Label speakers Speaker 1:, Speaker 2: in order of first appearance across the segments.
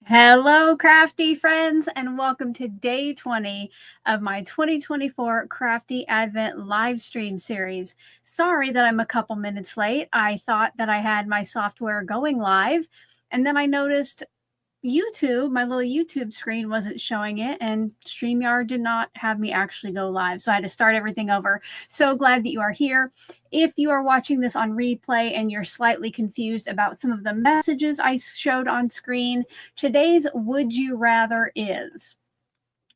Speaker 1: Hello, crafty friends, and welcome to day 20 of my 2024 Crafty Advent live stream series. Sorry that I'm a couple minutes late. I thought that I had my software going live, and then I noticed YouTube, my little YouTube screen wasn't showing it, and StreamYard did not have me actually go live. So I had to start everything over. So glad that you are here. If you are watching this on replay and you're slightly confused about some of the messages I showed on screen, today's Would You Rather is,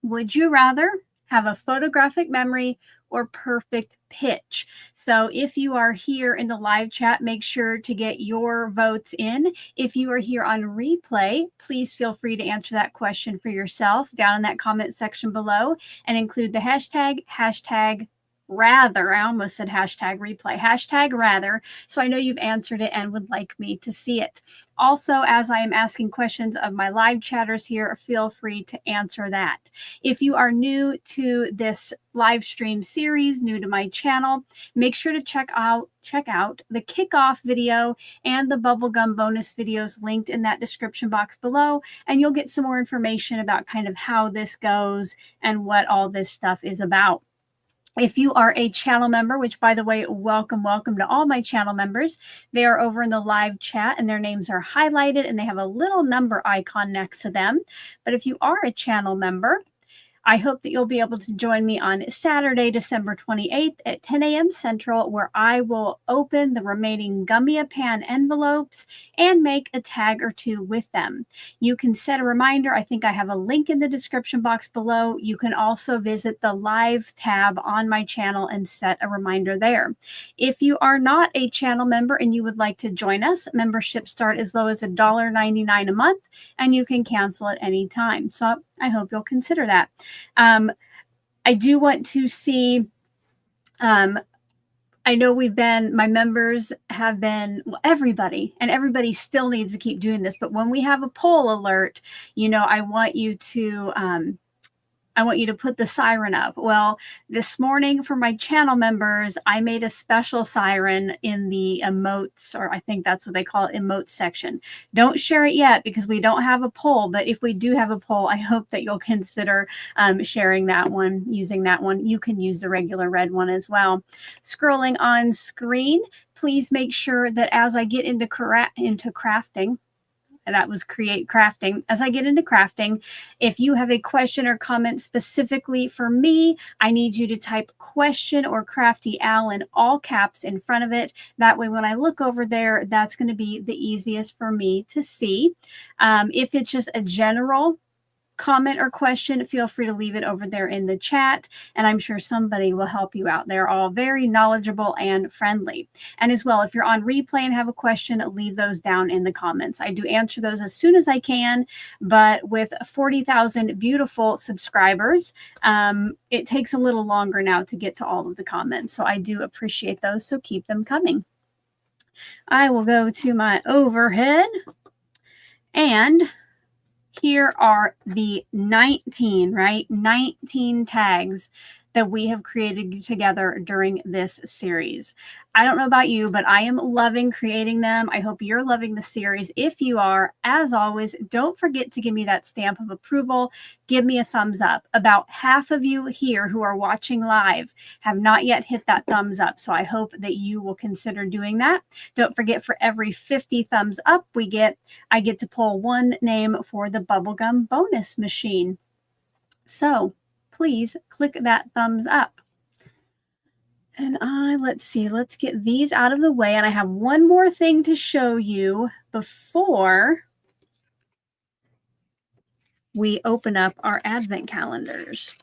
Speaker 1: would you rather have a photographic memory or perfect pitch? So if you are here in the live chat, make sure to get your votes in. If you are here on replay, please feel free to answer that question for yourself down in that comment section below and include the hashtag rather. I almost said hashtag replay, hashtag rather. So I know you've answered it and would like me to see it. Also, as I am asking questions of my live chatters here, feel free to answer that. If you are new to this live stream series, new to my channel, make sure to check out the kickoff video and the bubblegum bonus videos linked in that description box below, and you'll get some more information about kind of how this goes and what all this stuff is about. If you are a channel member, which by the way, welcome to all my channel members. They are over in the live chat and their names are highlighted and they have a little number icon next to them. But if you are a channel member, I hope that you'll be able to join me on Saturday, December 28th at 10 a.m. Central, where I will open the remaining Gummiapan envelopes and make a tag or two with them. You can set a reminder. I think I have a link in the description box below. You can also visit the live tab on my channel and set a reminder there. If you are not a channel member and you would like to join us, memberships start as low as $1.99 a month, and you can cancel at any time. So I hope you'll consider that. I do want to see, I know my members have been, well, everybody still needs to keep doing this, but when we have a poll alert, I want you to put the siren up. Well, this morning for my channel members, I made a special siren in the emotes, or I think that's what they call it, emotes section. Don't share it yet because we don't have a poll, but if we do have a poll, I hope that you'll consider sharing that one, using that one. You can use the regular red one as well. Scrolling on screen, please make sure that as I get into crafting, and that was create crafting. As I get into crafting, if you have a question or comment specifically for me, I need you to type question or Crafty Al in all caps in front of it. That way, when I look over there, that's going to be the easiest for me to see. If it's just a general comment or question, feel free to leave it over there in the chat, and I'm sure somebody will help you out. They're all very knowledgeable and friendly. And as well, if you're on replay and have a question, leave those down in the comments. I do answer those as soon as I can, but with 40,000 beautiful subscribers, it takes a little longer now to get to all of the comments. So I do appreciate those, so keep them coming. I will go to my overhead, and here are the 19 tags that we have created together during this series. I don't know about you, but I am loving creating them. I hope you're loving the series. If you are, as always, don't forget to give me that stamp of approval. Give me a thumbs up. About half of you here who are watching live have not yet hit that thumbs up, so I hope that you will consider doing that. Don't forget, for every 50 thumbs up I get to pull one name for the bubblegum bonus machine. So please click that thumbs up. And let's see, let's get these out of the way. And I have one more thing to show you before we open up our advent calendars.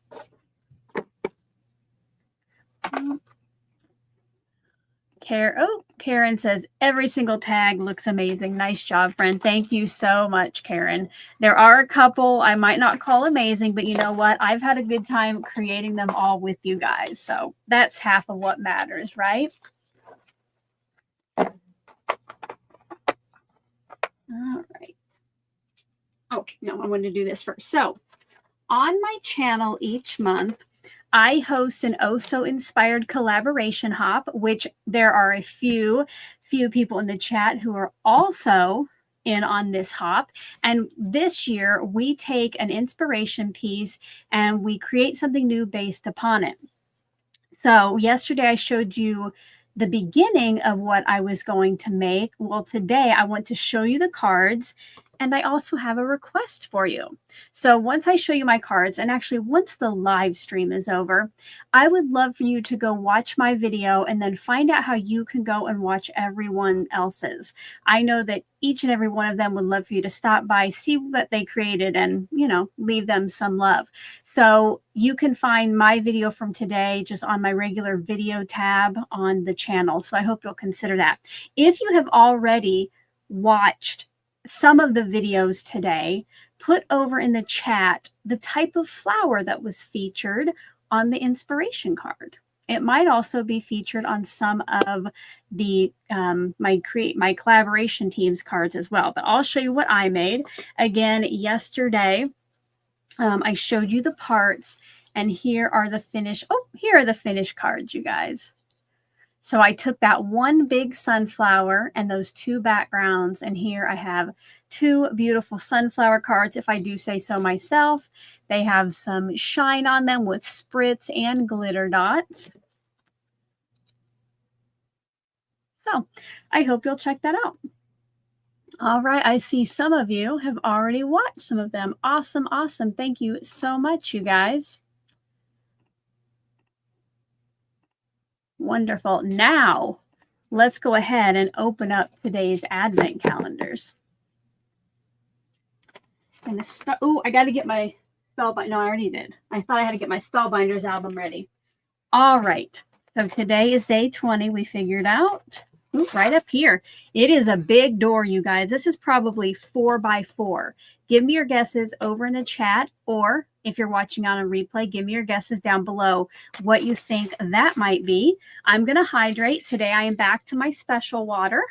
Speaker 1: Karen says, every single tag looks amazing. Nice job, friend. Thank you so much, Karen. There are a couple I might not call amazing, but you know what? I've had a good time creating them all with you guys. So that's half of what matters, right? All right. Oh, no, I want to do this first. So on my channel each month, I host an Oh-So-Inspired collaboration hop, which there are a few people in the chat who are also in on this hop. And this year, we take an inspiration piece and we create something new based upon it. So yesterday, I showed you the beginning of what I was going to make. Well, today, I want to show you the cards, and I also have a request for you. So once I show you my cards, and actually once the live stream is over, I would love for you to go watch my video and then find out how you can go and watch everyone else's. I know that each and every one of them would love for you to stop by, see what they created, and, you know, leave them some love. So you can find my video from today just on my regular video tab on the channel. So I hope you'll consider that. If you have already watched some of the videos today, put over in the chat the type of flower that was featured on the inspiration card. It might also be featured on some of the my collaboration team's cards as well. But I'll show you what I made. Again, yesterday I showed you the parts, and here are the finished. Oh, here are the finished cards, you guys. So I took that one big sunflower and those two backgrounds, and here I have two beautiful sunflower cards, if I do say so myself. They have some shine on them with spritz and glitter dots. So I hope you'll check that out. All right, I see some of you have already watched some of them. Awesome, awesome. Thank you so much, you guys. Wonderful. Now, let's go ahead and open up today's advent calendars. Oh, I got to get my Spellbinders. No, I already did. I thought I had to get my Spellbinders album ready. All right. So today is day 20. We figured out. Ooh, right up here. It is a big door, you guys. This is probably 4 by 4. Give me your guesses over in the chat, or if you're watching on a replay, give me your guesses down below what you think that might be. I'm going to hydrate. Today I am back to my special water.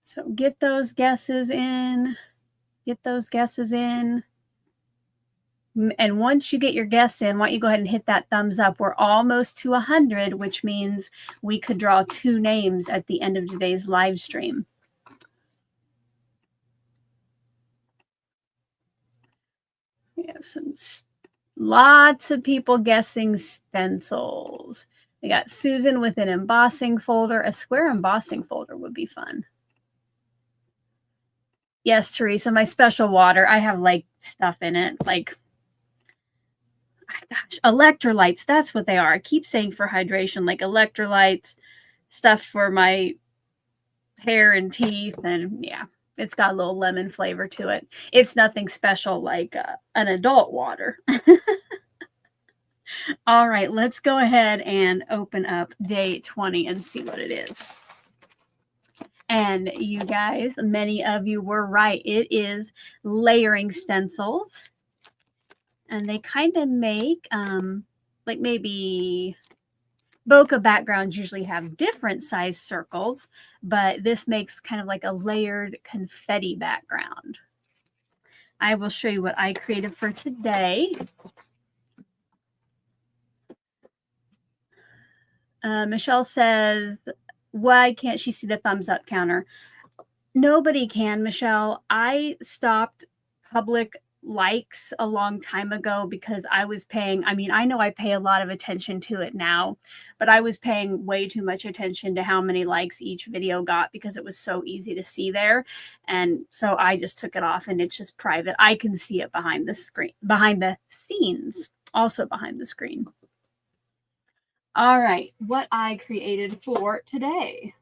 Speaker 1: So get those guesses in. Get those guesses in. And once you get your guess in, why don't you go ahead and hit that thumbs up. We're almost to 100, which means we could draw 2 names at the end of today's live stream. We have some Lots of people guessing stencils. We got Susan with an embossing folder. A square embossing folder would be fun. Yes, Teresa, my special water. I have like stuff in it, like, gosh, electrolytes. That's what they are. I keep saying for hydration, like electrolytes, stuff for my hair and teeth. And yeah, it's got a little lemon flavor to it. It's nothing special like an adult water. All right, let's go ahead and open up day 20 and see what it is. And you guys, many of you were right. It is layering stencils. And they kind of make, like maybe bokeh backgrounds usually have different size circles, but this makes kind of like a layered confetti background. I will show you what I created for today. Michelle says, why can't she see the thumbs up counter? Nobody can, Michelle. I stopped public likes a long time ago because I was paying, I mean, I know I pay a lot of attention to it now, but I was paying way too much attention to how many likes each video got because it was so easy to see there. And so I just took it off and it's just private. I can see it behind the screen, behind the scenes, also behind the screen. All right, what I created for today.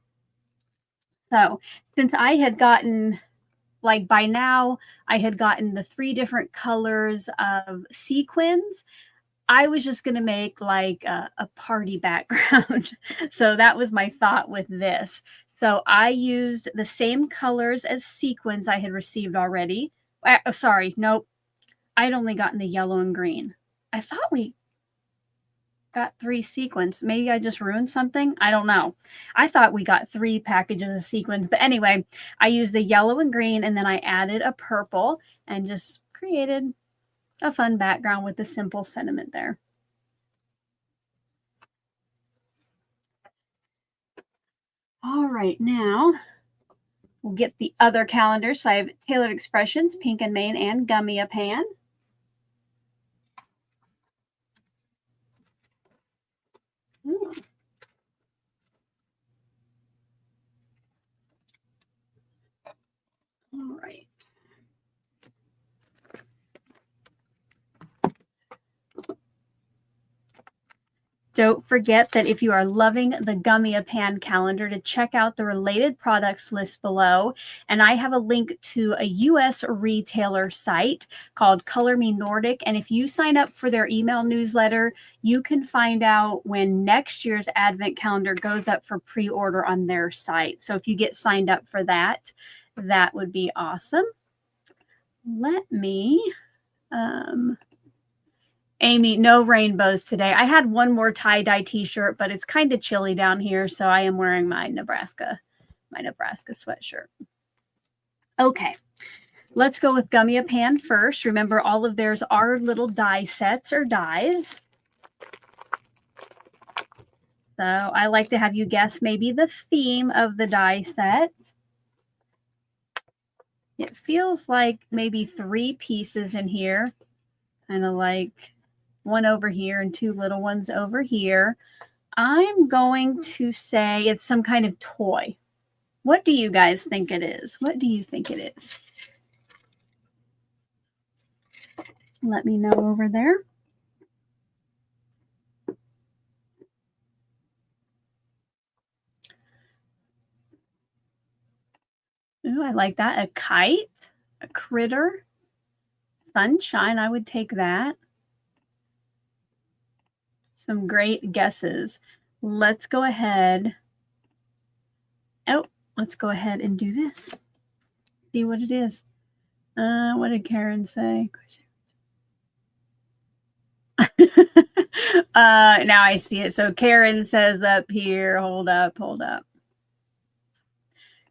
Speaker 1: So since I had gotten, like by now, I had gotten the 3 different colors of sequins, I was just going to make like a party background. So that was my thought with this. So I used the same colors as sequins I had received already. Sorry, nope. I'd only gotten the yellow and green. I thought we got 3 sequins. Maybe I just ruined something. I don't know. I thought we got 3 packages of sequins. But anyway, I used the yellow and green, and then I added a purple and just created a fun background with the simple sentiment there. All right, now we'll get the other calendars. So I have Tailored Expressions, Pink and Main, and Gummiapan. All right. Don't forget that if you are loving the Gummiapan calendar, to check out the related products list below. And I have a link to a US retailer site called Color Me Nordic. And if you sign up for their email newsletter, you can find out when next year's Advent calendar goes up for pre-order on their site. So if you get signed up for that, that would be awesome. Let me... Amy, no rainbows today. I had one more tie-dye t-shirt, but it's kind of chilly down here, so I am wearing my Nebraska sweatshirt. Okay, let's go with Gummiapan first. Remember, all of theirs are little die sets or dies. So I like to have you guess maybe the theme of the die set. It feels like maybe 3 pieces in here, kind of like one over here and 2 little ones over here. I'm going to say it's some kind of toy. What do you guys think it is? What do you think it is? Let me know over there. Ooh, I like that. A kite, a critter, sunshine. I would take that. Some great guesses. Let's go ahead. Oh, let's go ahead and do this. See what it is. What did Karen say? Now I see it. So Karen says up here, hold up.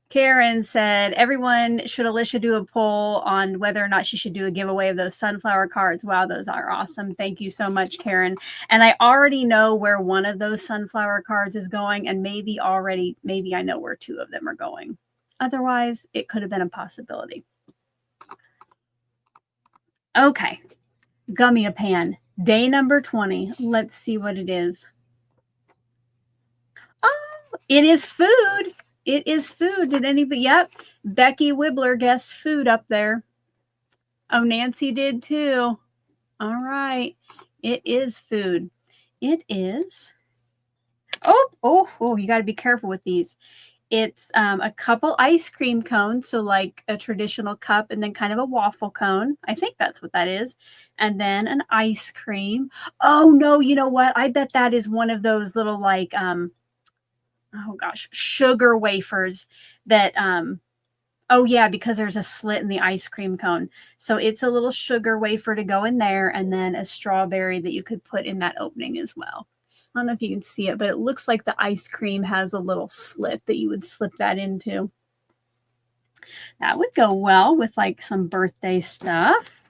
Speaker 1: Karen said, everyone, should Alicia do a poll on whether or not she should do a giveaway of those sunflower cards? Wow, those are awesome. Thank you so much, Karen. And I already know where one of those sunflower cards is going, and maybe I know where 2 of them are going. Otherwise, it could have been a possibility. Okay, Gummiapan Day number 20. Let's see what it is. Oh, it is food. It is food. Did anybody? Yep. Becky Wibbler guessed food up there. Oh, Nancy did too. All right. It is food. It is. Oh, you got to be careful with these. It's a couple ice cream cones, so like a traditional cup and then kind of a waffle cone. I think that's what that is. And then an ice cream. Oh, no, you know what? I bet that is one of those little like, oh gosh, sugar wafers that, oh yeah, because there's a slit in the ice cream cone. So it's a little sugar wafer to go in there and then a strawberry that you could put in that opening as well. I don't know if you can see it, but it looks like the ice cream has a little slit that you would slip that into. That would go well with like some birthday stuff.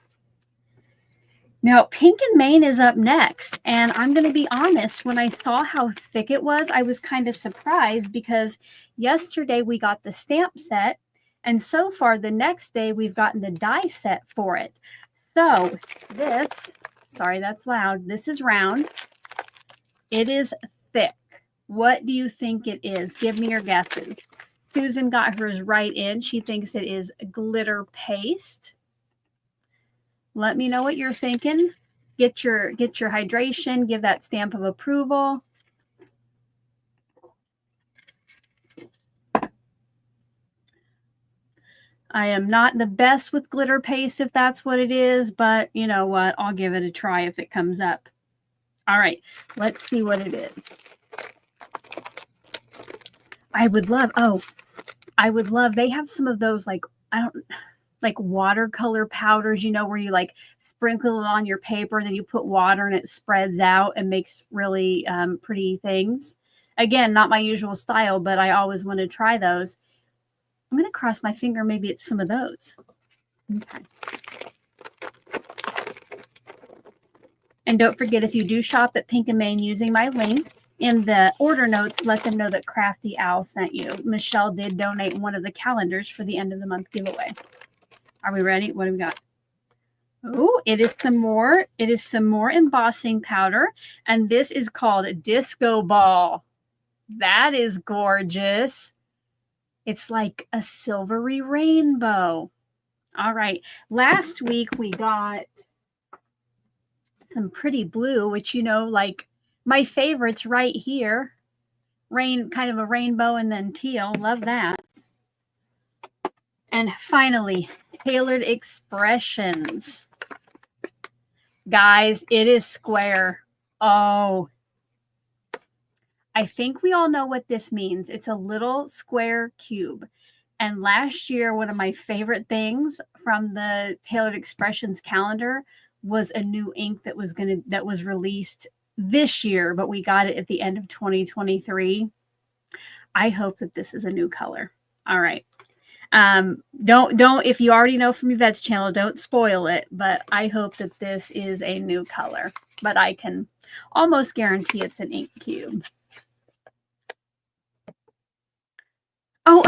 Speaker 1: Now, Pink and Main is up next, and I'm going to be honest, when I saw how thick it was, I was kind of surprised because yesterday we got the stamp set, and so far the next day we've gotten the die set for it. So this, sorry, that's loud. This is round. It is thick. What do you think it is? Give me your guesses. Susan got hers right in. She thinks it is glitter paste. Let me know what you're thinking. Get your hydration. Give that stamp of approval. I am not the best with glitter paste if that's what it is, but you know what? I'll give it a try if it comes up. All right, let's see what it is. I would love, they have some of those like watercolor powders, you know, where you like sprinkle it on your paper, then you put water and it spreads out and makes really pretty things. Again, not my usual style, but I always want to try those. I'm going to cross my finger. Maybe it's some of those. Okay. And don't forget, if you do shop at Pink and Main using my link in the order notes, let them know that Crafty Owl sent you. Michelle did donate one of the calendars for the end of the month giveaway. Are we ready? What do we got? Oh, it is some more. It is some more embossing powder, and this is called Disco Ball. That is gorgeous. It's like a silvery rainbow. All right. Last week we got some pretty blue, which, you know, like my favorites right here. Kind of a rainbow and then teal. Love that. And finally, Tailored Expressions. Guys, it is square. Oh, I think we all know what this means. It's a little square cube. And last year, one of my favorite things from the Tailored Expressions calendar was a new ink that was released this year, but we got it at the end of 2023. I hope that this is a new color. All right. Don't, if you already know from Yvette's channel, don't spoil it, but I hope that this is a new color, but I can almost guarantee it's an ink cube. Oh,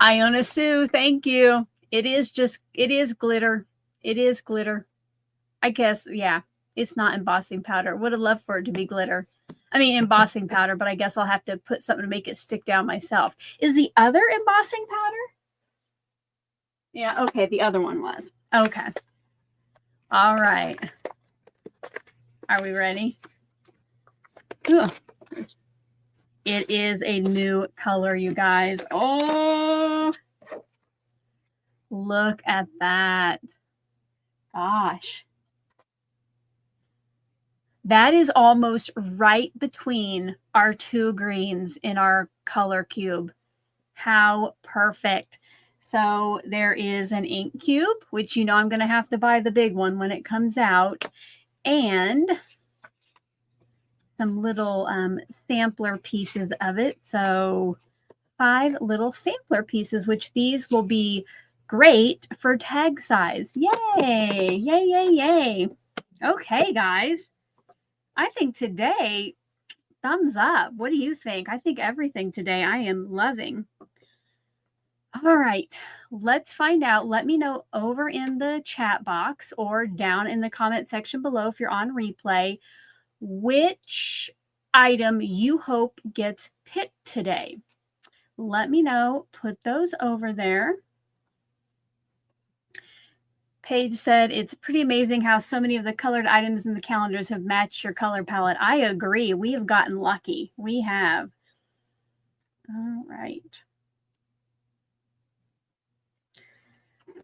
Speaker 1: Iona Sue, thank you. It is glitter. It is glitter. I guess, yeah, it's not embossing powder. Would have loved for it to be glitter. I mean, embossing powder, but I guess I'll have to put something to make it stick down myself. Is the other embossing powder? Yeah, okay, the other one was. Okay. All right. Are we ready? Ugh. It is a new color, you guys. Oh, look at that. Gosh. That is almost right between our two greens in our color cube. How perfect. So there is an ink cube, which you know I'm going to have to buy the big one when it comes out. And some little sampler pieces of it. So 5 little sampler pieces, which these will be great for tag size. Yay, yay, yay, yay. Okay, guys. I think today, thumbs up. What do you think? I think everything today I am loving. All right, let's find out. Let me know over in the chat box or down in the comment section below if you're on replay, which item you hope gets picked today. Let me know. Put those over there. Paige said, it's pretty amazing how so many of the colored items in the calendars have matched your color palette. I agree. We have gotten lucky. We have. All right.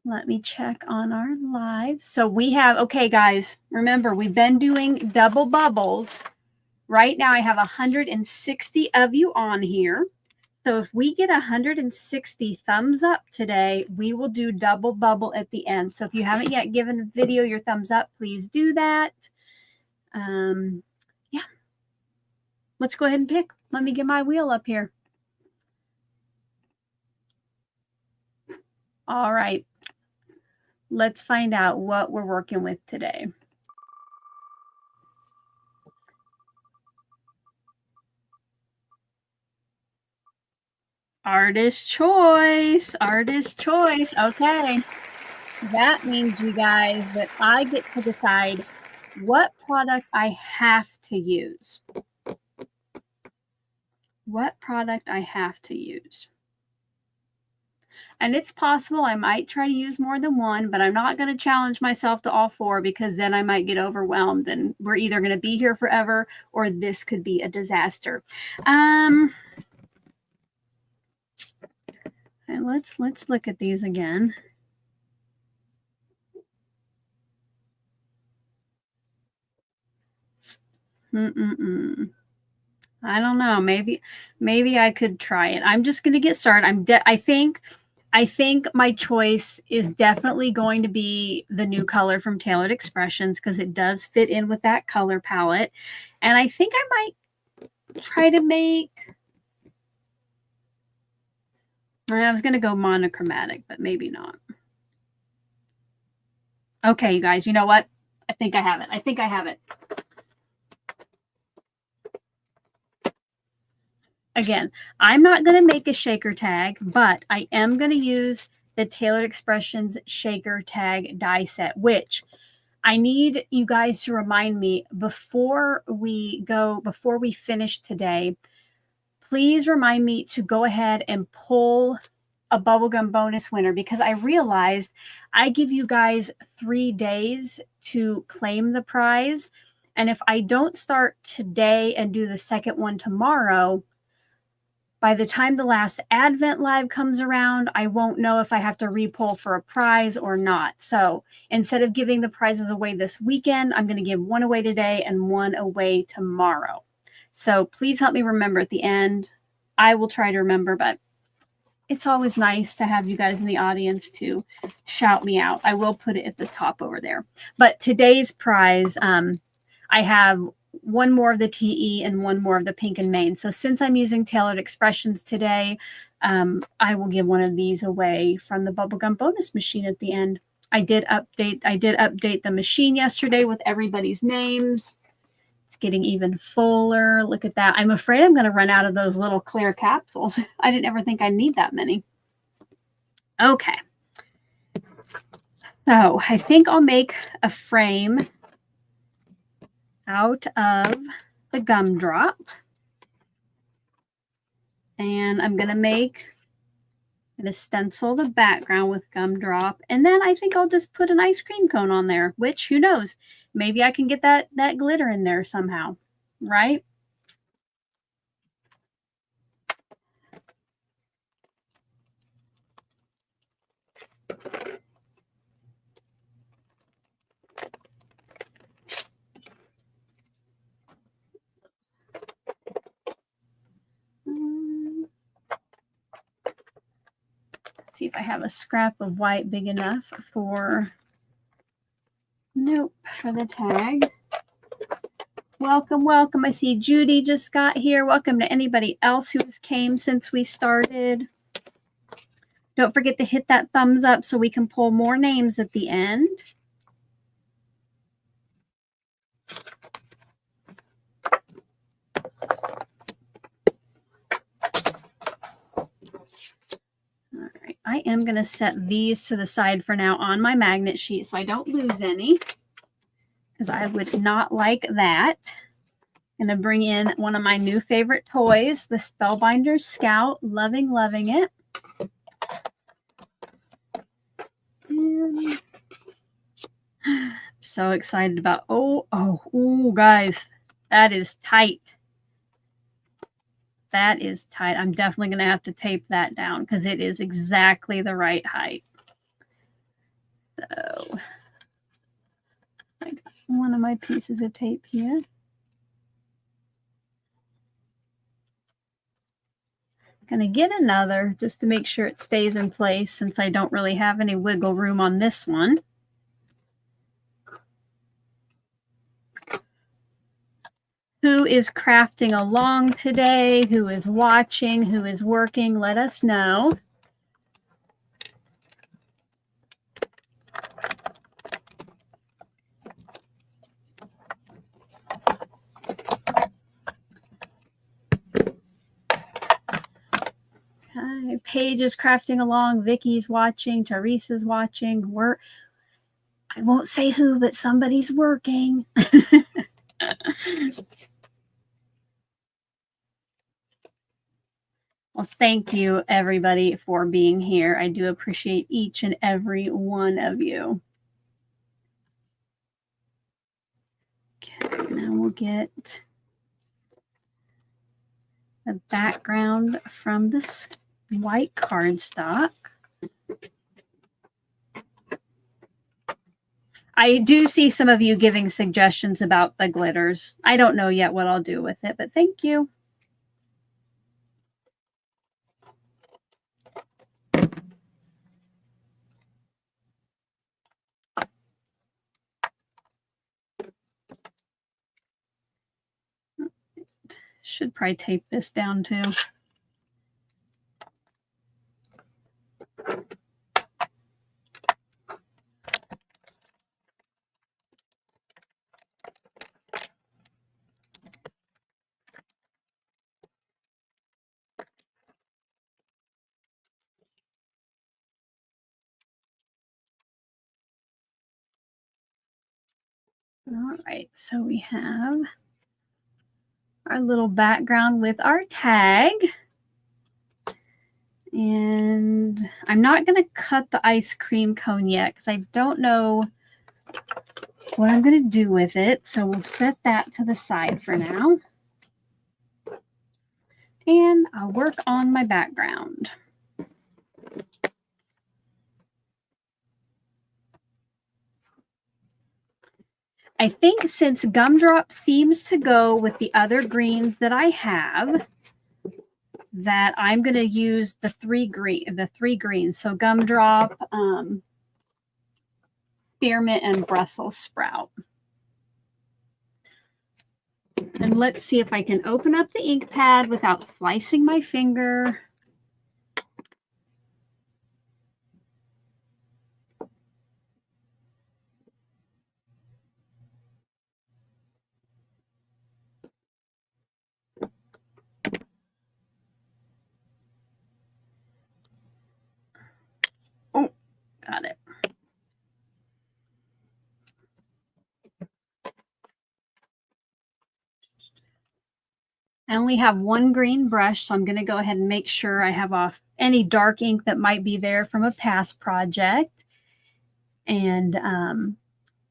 Speaker 1: Let me check on our live. So we have, okay, guys, remember, we've been doing double bubbles. Right now, I have 160 of you on here. So if we get 160 thumbs up today, we will do double bubble at the end. So if you haven't yet given the video your thumbs up, please do that. Yeah. Let's go ahead and pick. Let me get my wheel up here. All right. Let's find out what we're working with today. Artist choice. Artist choice. Okay. That means, you guys, that I get to decide what product I have to use. What product I have to use. And it's possible I might try to use more than one, but I'm not going to challenge myself to all four because then I might get overwhelmed and we're either going to be here forever or this could be a disaster. And let's look at these again. I don't know. Maybe I could try it. I'm just going to get started. I think my choice is definitely going to be the new color from Tailored Expressions because it does fit in with that color palette. And I think I might try to make, I was going to go monochromatic, but maybe not. Okay, you guys, you know what? I think I have it. I think I have it. Again, I'm not going to make a shaker tag, but I am going to use the Tailored Expressions shaker tag die set, which I need you guys to remind me before we finish today, please remind me to go ahead and pull a bubblegum bonus winner because I realized I give you guys 3 days to claim the prize. And if I don't start today and do the second one tomorrow, by the time the last Advent Live comes around, I won't know if I have to repull for a prize or not. So instead of giving the prizes away this weekend, I'm going to give one away today and one away tomorrow. So please help me remember at the end. I will try to remember, but it's always nice to have you guys in the audience to shout me out. I will put it at the top over there. But today's prize, I have one more of the TE and one more of the Pink and Main. So since I'm using Tailored Expressions today, I will give one of these away from the bubblegum bonus machine at the end. I did update the machine yesterday with everybody's names. It's getting even fuller. Look at that. I'm afraid I'm going to run out of those little clear capsules. I didn't ever think I'd need that many. Okay. So I think I'll make a frame out of the gumdrop. And I'm going to stencil the background with gumdrop. And then I think I'll just put an ice cream cone on there, which who knows, maybe I can get that glitter in there somehow, right? Let's see if I have a scrap of white big enough for, nope, for the tag. Welcome, welcome. I see Judy just got here. Welcome to anybody else who has came since we started. Don't forget to hit that thumbs up so we can pull more names at the end. All right. I am going to set these to the side for now on my magnet sheet so I don't lose any, because I would not like that. I'm going to bring in one of my new favorite toys, the Spellbinders Scout. Loving it. And I'm so excited about, oh, guys, that is tight. That is tight. I'm definitely going to have to tape that down because it is exactly the right height. So I got one of my pieces of tape here. I'm going to get another just to make sure it stays in place since I don't really have any wiggle room on this one. Who is crafting along today? Who is watching? Who is working? Let us know. Okay, Paige is crafting along. Vicky's watching. Teresa's watching. I won't say who, but somebody's working. Well, thank you, everybody, for being here. I do appreciate each and every one of you. Okay, now we'll get the background from this white cardstock. I do see some of you giving suggestions about the glitters. I don't know yet what I'll do with it, but thank you. Should probably tape this down too. All right, so we have our little background with our tag. And I'm not going to cut the ice cream cone yet because I don't know what I'm going to do with it. So we'll set that to the side for now. And I'll work on my background. I think since Gumdrop seems to go with the other greens that I have, that I'm going to use the three greens. So Gumdrop, Spearmint, and Brussels Sprout. And let's see if I can open up the ink pad without slicing my finger. Oh, got it. I only have one green brush, so I'm going to go ahead and make sure I have off any dark ink that might be there from a past project. And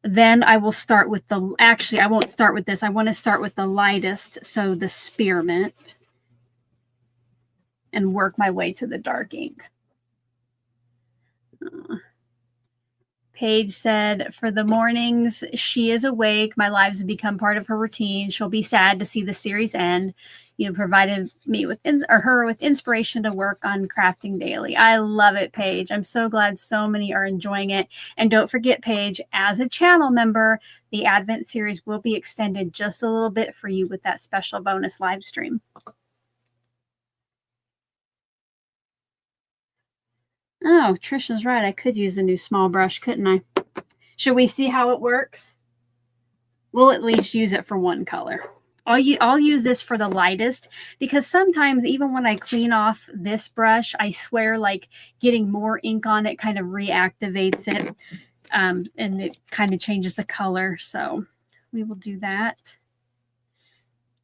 Speaker 1: then I will start with the, actually, I won't start with this. I want to start with the lightest, so the Spearmint, and work my way to the dark ink. Paige said, for the mornings, she is awake. My lives have become part of her routine. She'll be sad to see the series end. You provided me with, her with inspiration to work on crafting daily. I love it, Paige. I'm so glad so many are enjoying it. And don't forget, Paige, as a channel member, the Advent series will be extended just a little bit for you with that special bonus live stream. Oh, Trisha's right. I could use a new small brush, couldn't I? Should we see how it works? We'll at least use it for one color. I'll use this for the lightest, because sometimes even when I clean off this brush, I swear like getting more ink on it kind of reactivates it, and it kind of changes the color. So we will do that.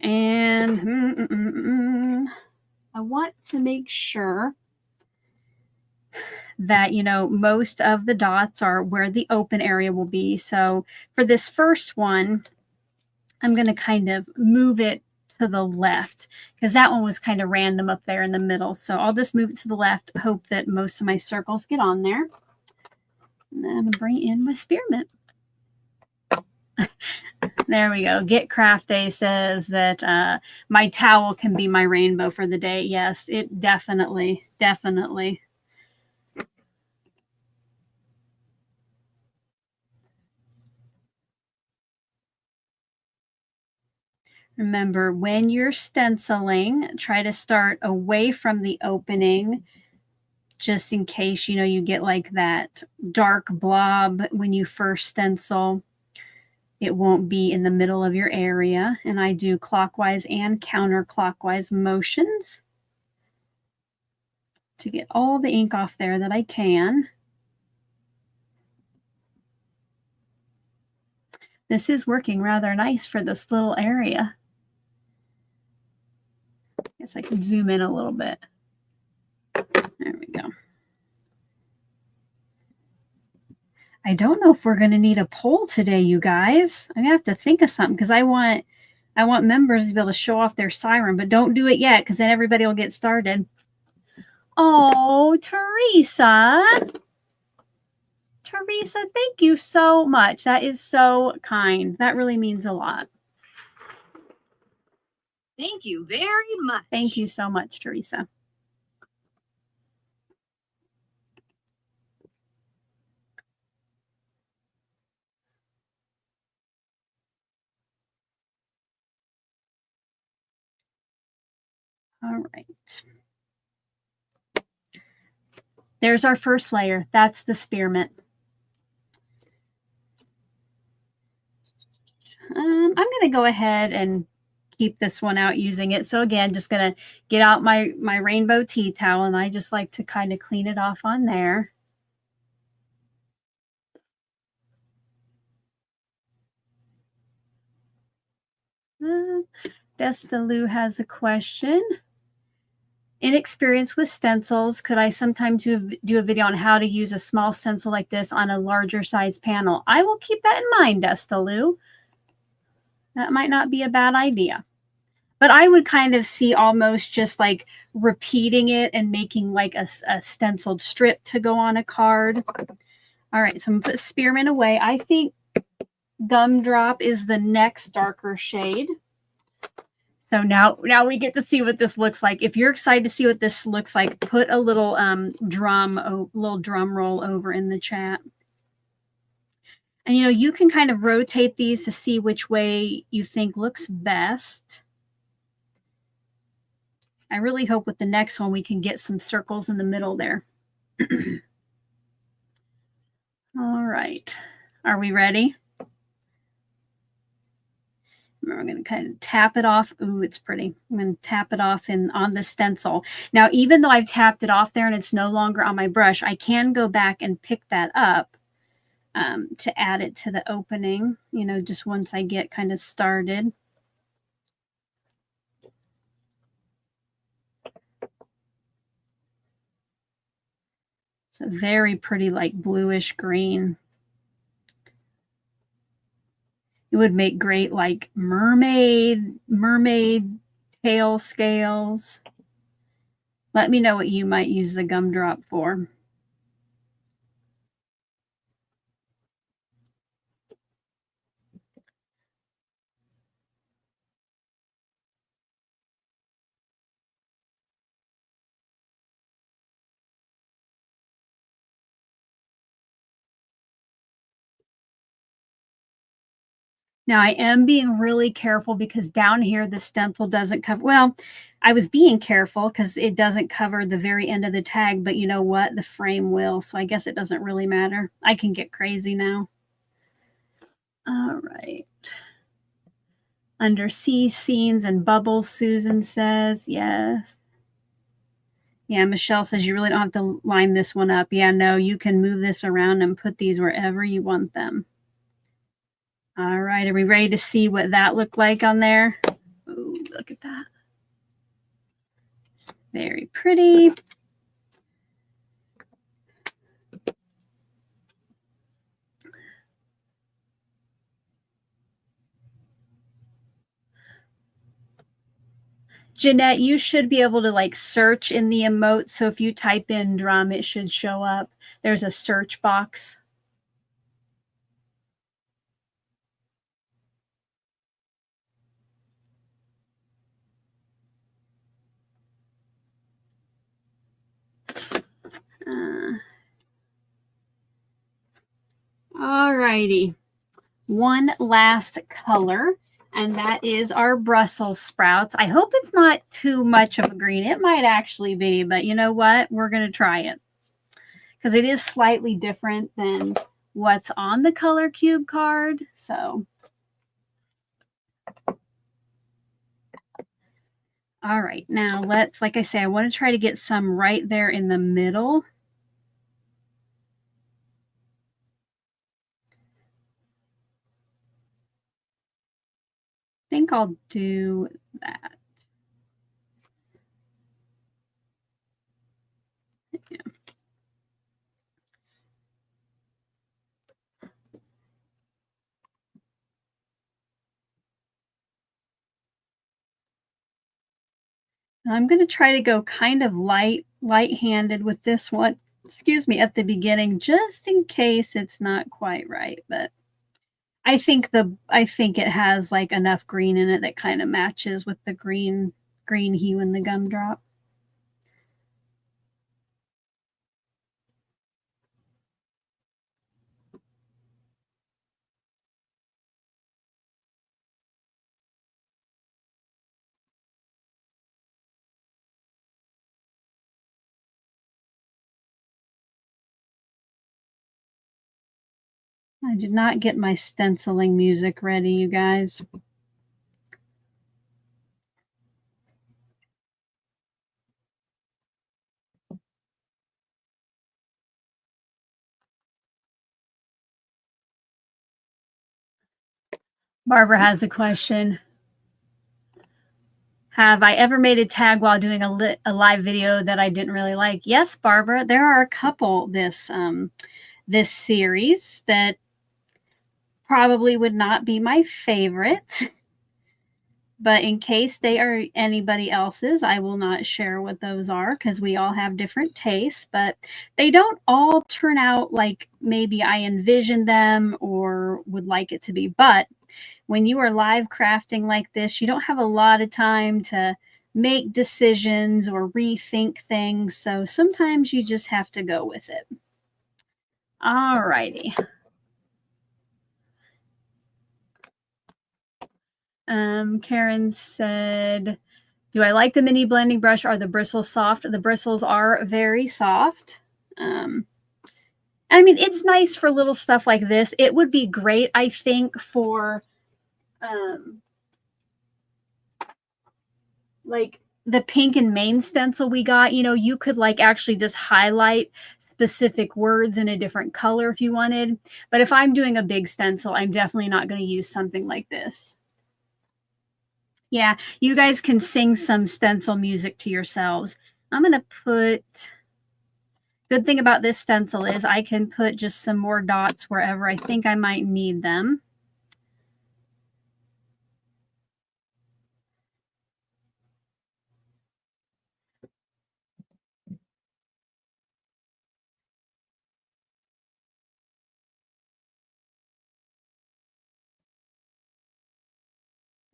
Speaker 1: And I want to make sure that, you know, most of the dots are where the open area will be. So for this first one, I'm going to kind of move it to the left, because that one was kind of random up there in the middle. So I'll just move it to the left, hope that most of my circles get on there. And then I'm going to bring in my spearmint. There we go. Get Crafty says that my towel can be my rainbow for the day. Yes, it definitely. Remember, when you're stenciling, try to start away from the opening, just in case, you know, you get like that dark blob when you first stencil. It won't be in the middle of your area. And I do clockwise and counterclockwise motions to get all the ink off there that I can. This is working rather nice for this little area. Guess I can zoom in a little bit. There we go. I don't know if we're going to need a poll today, you guys. I'm going to have to think of something, because I want members to be able to show off their siren, but don't do it yet, because then everybody will get started. Oh, Teresa. Teresa, thank you so much. That is so kind. That really means a lot.
Speaker 2: Thank you very much.
Speaker 1: Thank you so much, Teresa. All right. There's our first layer. That's the spearmint. I'm going to go ahead and keep this one out using it. So again, just going to get out my rainbow tea towel, and I just like to kind of clean it off on there. Destalou has a question. Inexperienced with stencils, could I sometimes do a video on how to use a small stencil like this on a larger size panel? I will keep that in mind, Destalou. That might not be a bad idea. But I would kind of see almost just like repeating it and making like a stenciled strip to go on a card. All right, so I'm going to put spearmint away. I think Gumdrop is the next darker shade. So now we get to see what this looks like. If you're excited to see what this looks like, put a little drum roll over in the chat. And you know, you can kind of rotate these to see which way you think looks best. I really hope with the next one we can get some circles in the middle there. All right. Are we ready? We're going to kind of tap it off. Ooh, it's pretty. I'm going to tap it off on the stencil. Now, even though I've tapped it off there and it's no longer on my brush, I can go back and pick that up to add it to the opening, you know, just once I get kind of started. It's a very pretty, like bluish green. It would make great like mermaid tail scales. Let me know what you might use the Gumdrop for. Now I am being really careful because down here the stencil doesn't cover, well, I was being careful because it doesn't cover the very end of the tag, but you know what? The frame will, so I guess it doesn't really matter. I can get crazy now. All right. Under sea scenes and bubbles, Susan says. Yes. Yeah, Michelle says you really don't have to line this one up. Yeah, no, you can move this around and put these wherever you want them. All right, are we ready to see what that looked like on there? Ooh, look at that. Very pretty. Jeanette, you should be able to like search in the emote. So if you type in drum, it should show up. There's a search box. All righty. One last color, and that is our Brussels sprouts. I hope it's not too much of a green. It might actually be, but you know what? We're going to try it because it is slightly different than what's on the color cube card. So, all right, now let's, like I say, I want to try to get some right there in the middle. I think I'll do that. Yeah. I'm going to try to go kind of light-handed with this one, excuse me, at the beginning, just in case it's not quite right. But I think it has like enough green in it that kind of matches with the green hue in the gumdrop. I did not get my stenciling music ready, you guys. Barbara has a question. Have I ever made a tag while doing a live video that I didn't really like? Yes, Barbara, there are a couple this series that probably would not be my favorite. But in case they are anybody else's, I will not share what those are because we all have different tastes, but they don't all turn out like maybe I envisioned them or would like it to be. But when you are live crafting like this, you don't have a lot of time to make decisions or rethink things. So sometimes you just have to go with it. All righty. Karen said, do I like the mini blending brush? Are the bristles soft? The bristles are very soft. I mean, it's nice for little stuff like this. It would be great, I think, for like the pink and main stencil we got. You know, you could like actually just highlight specific words in a different color if you wanted. But if I'm doing a big stencil, I'm definitely not going to use something like this. Yeah, you guys can sing some stencil music to yourselves. I'm going to put, good thing about this stencil is I can put just some more dots wherever I think I might need them.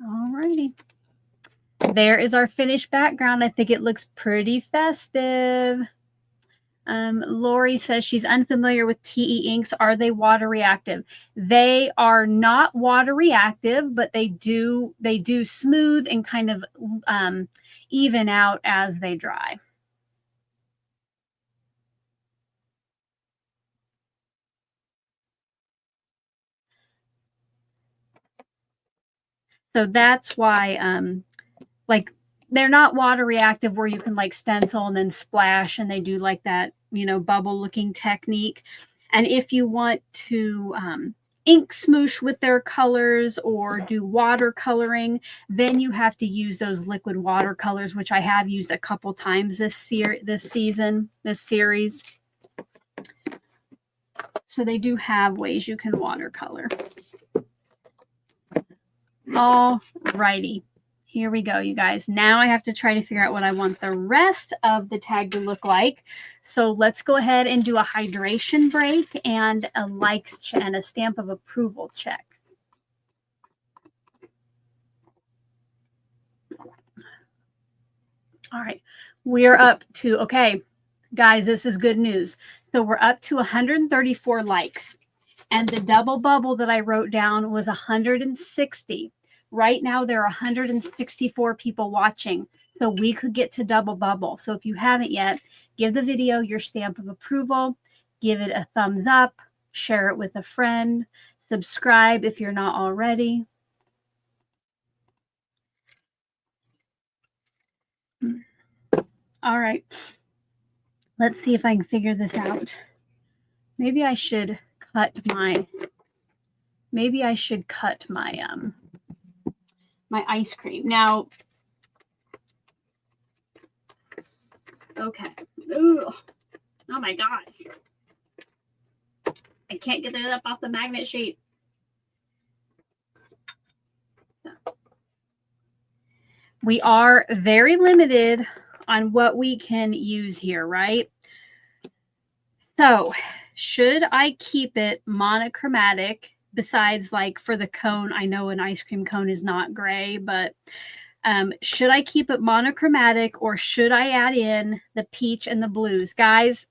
Speaker 1: Alrighty. There is our finished background. I think it looks pretty festive. Lori says she's unfamiliar with TE inks. Are they water reactive? They are not water reactive, but they do smooth and kind of even out as they dry. So that's why, like, they're not water reactive where you can like stencil and then splash and they do like that, you know, bubble looking technique. And if you want to ink smoosh with their colors or do watercoloring, then you have to use those liquid watercolors, which I have used a couple times this series. So they do have ways you can watercolor. All righty. Here we go, you guys. Now I have to try to figure out what I want the rest of the tag to look like. So let's go ahead and do a hydration break and a likes and a stamp of approval check. All right. We're up to, okay, guys, this is good news. So we're up to 134 likes. And the double bubble that I wrote down was 160. Right now, there are 164 people watching, so we could get to double bubble. So if you haven't yet, give the video your stamp of approval, give it a thumbs up, share it with a friend, subscribe if you're not already. All right, let's see if I can figure this out. Maybe I should cut my my ice cream. Now, okay. Ugh. Oh my gosh. I can't get it up off the magnet sheet. So. We are very limited on what we can use here, right? So, should I keep it monochromatic? Besides, like for the cone, I know an ice cream cone is not gray, but should I keep it monochromatic or should I add in the peach and the blues? Guys,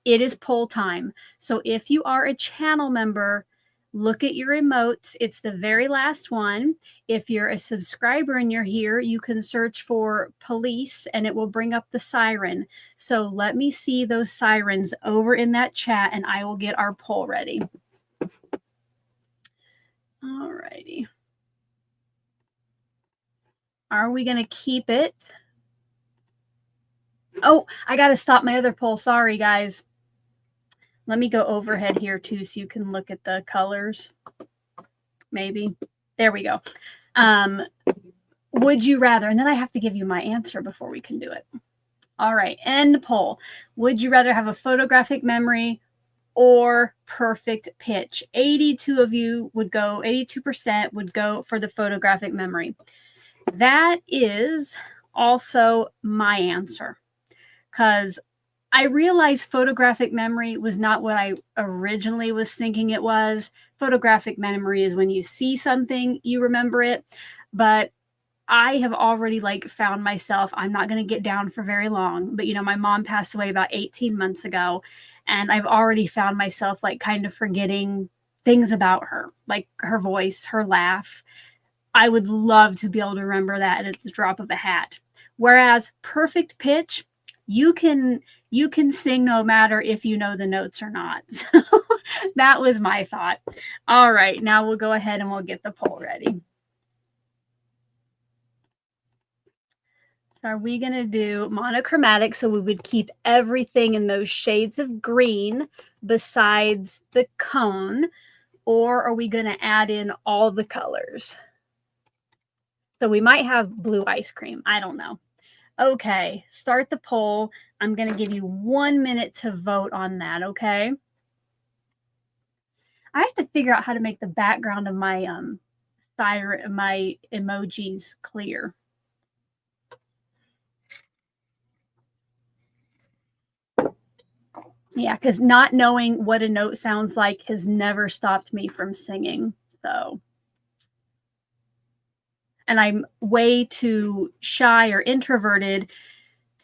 Speaker 1: it is poll time. So if you are a channel member, look at your emotes. It's the very last one. If you're a subscriber and you're here, you can search for police and it will bring up the siren. So let me see those sirens over in that chat and I will get our poll ready. All righty. Are we going to keep it? Oh, I got to stop my other poll. Sorry, guys. Let me go overhead here, too, so you can look at the colors. Maybe. There we go. Would you rather? And then I have to give you my answer before we can do it. All right. End poll. Would you rather have a photographic memory or perfect pitch? 82% would go for the photographic memory. That is also my answer because I realized photographic memory was not what I originally was thinking it was. Photographic memory is when you see something, you remember it. But I have already found myself, I'm not going to get down for very long, but my mom passed away about 18 months ago. And I've already found myself kind of forgetting things about her, like her voice, her laugh. I would love to be able to remember that at the drop of a hat. Whereas perfect pitch, you can sing no matter if you know the notes or not. So that was my thought. All right, now we'll go ahead and we'll get the poll ready. So are we going to do monochromatic? So we would keep everything in those shades of green besides the cone, or are we going to add in all the colors? So we might have blue ice cream. I don't know. Okay, start the poll. I'm going to give you 1 minute to vote on that, okay? I have to figure out how to make the background of my my emojis clear. Yeah, because not knowing what a note sounds like has never stopped me from singing. So, and I'm way too shy or introverted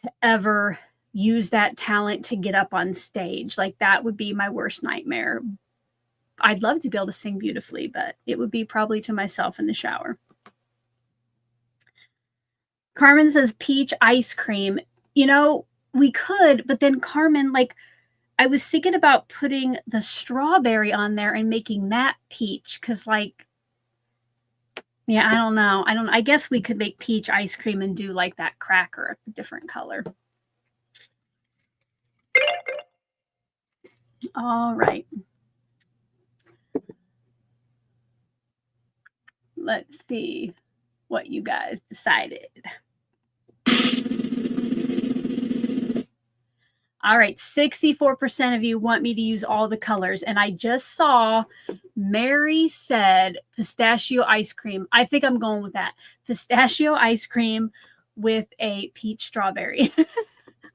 Speaker 1: to ever use that talent to get up on stage. That would be my worst nightmare. I'd love to be able to sing beautifully, but it would be probably to myself in the shower. Carmen says peach ice cream. We could, but then Carmen, I was thinking about putting the strawberry on there and making that peach because, Yeah, I don't know. I guess we could make peach ice cream and do like that cracker, a different color. All right. Let's see what you guys decided. All right, 64% of you want me to use all the colors. And I just saw Mary said pistachio ice cream. I think I'm going with that. Pistachio ice cream with a peach strawberry.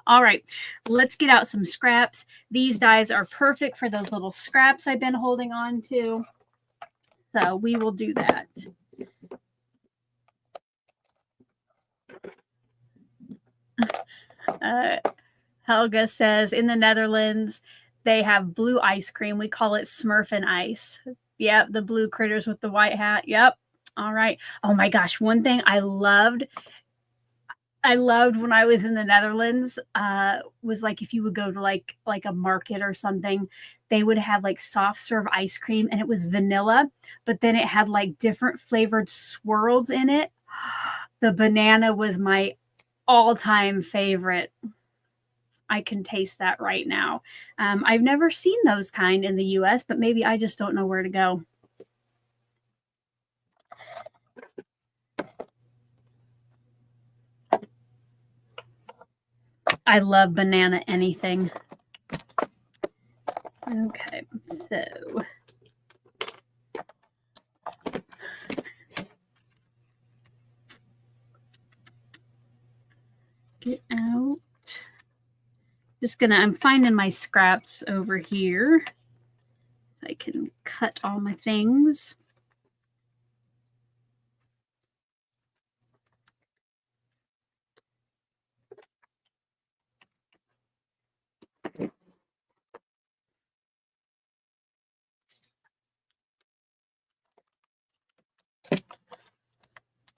Speaker 1: All right, let's get out some scraps. These dies are perfect for those little scraps I've been holding on to. So we will do that. Helga says in the Netherlands, they have blue ice cream. We call it Smurfin ice. Yep, the blue critters with the white hat. Yep. All right. Oh my gosh, one thing I loved when I was in the Netherlands was like if you would go to like a market or something, they would have like soft serve ice cream and it was vanilla, but then it had like different flavored swirls in it. The banana was my all-time favorite. I can taste that right now. I've never seen those kind in the US, but maybe I just don't know where to go. I love banana anything. Okay, so get out. I'm finding my scraps over here. I can cut all my things.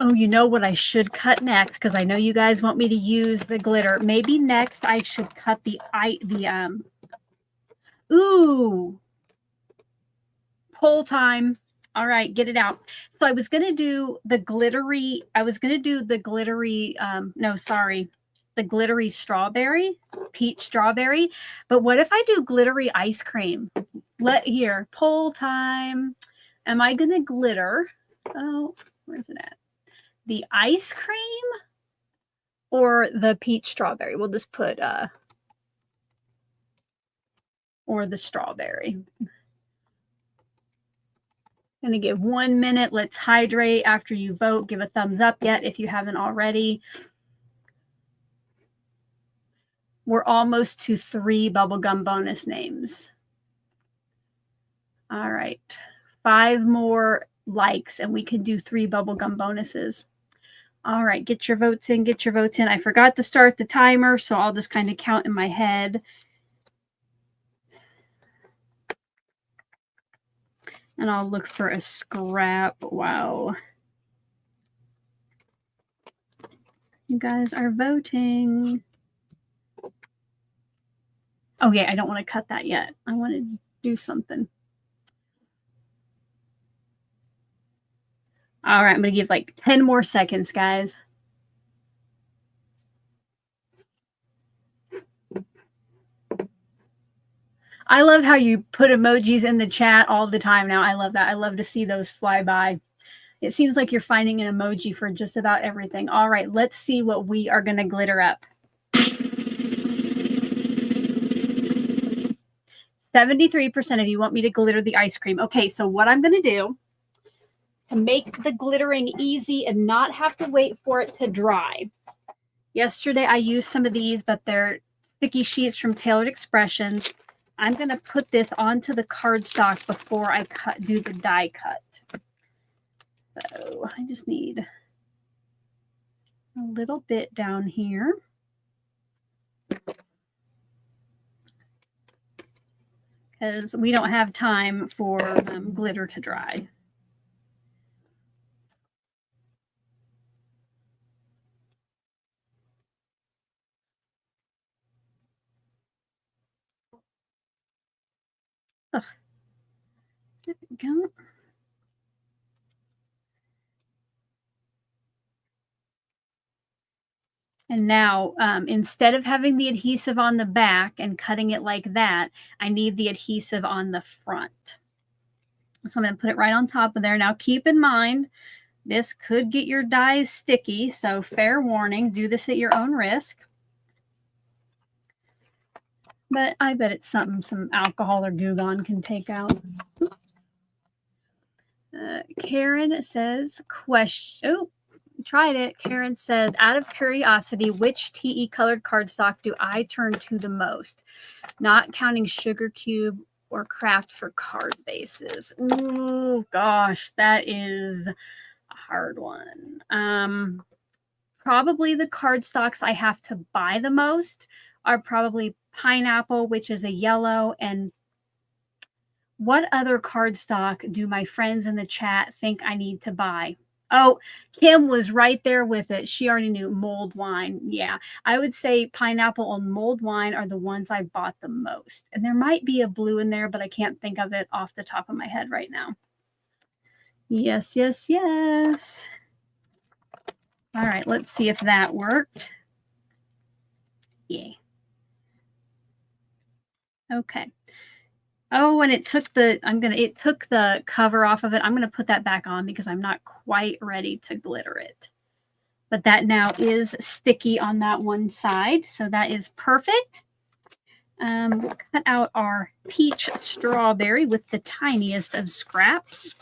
Speaker 1: Oh, you know what I should cut next? Because I know you guys want me to use the glitter. Maybe next I should cut ooh, poll time. All right, get it out. So I was going to do the glittery, the glittery strawberry, peach strawberry. But what if I do glittery ice cream? Here, poll time. Am I going to glitter? Oh, where's it at? The ice cream or the peach strawberry? We'll just put, or the strawberry. Going to give 1 minute. Let's hydrate after you vote. Give a thumbs up yet if you haven't already. We're almost to 3 bubblegum bonus names. All right. 5 more likes and we can do 3 bubblegum bonuses. All right. Get your votes in. Get your votes in. I forgot to start the timer, so I'll just kind of count in my head. And I'll look for a scrap. Wow. You guys are voting. Oh, yeah, I don't want to cut that yet. I want to do something. All right, I'm going to give like 10 more seconds, guys. I love how you put emojis in the chat all the time now. I love that. I love to see those fly by. It seems like you're finding an emoji for just about everything. All right, let's see what we are going to glitter up. 73% of you want me to glitter the ice cream. Okay, so what I'm going to do to make the glittering easy and not have to wait for it to dry. Yesterday I used some of these, but they're sticky sheets from Tailored Expressions. I'm going to put this onto the cardstock before I do the die cut. So I just need a little bit down here. Because we don't have time for glitter to dry. Ugh. There we go. And now, instead of having the adhesive on the back and cutting it like that, I need the adhesive on the front. So I'm going to put it right on top of there. Now, keep in mind, this could get your dies sticky, so fair warning, do this at your own risk. But I bet it's something some alcohol or Goo Gone can take out. Karen says, tried it. Karen says, out of curiosity, which TE colored cardstock do I turn to the most? Not counting Sugar Cube or Craft for card bases. Ooh, gosh, that is a hard one. Probably the cardstocks I have to buy the most are probably Pineapple, which is a yellow, and what other cardstock do my friends in the chat think I need to buy? Oh, Kim was right there with it. She already knew Mulled Wine. Yeah, I would say Pineapple and Mulled Wine are the ones I bought the most. And there might be a blue in there, but I can't think of it off the top of my head right now. Yes, yes, yes. All right, let's see if that worked. Yay. Okay. Oh, and it took the cover off of it. I'm gonna put that back on because I'm not quite ready to glitter it. But that now is sticky on that one side, so that is perfect. We'll cut out our peach strawberry with the tiniest of scraps.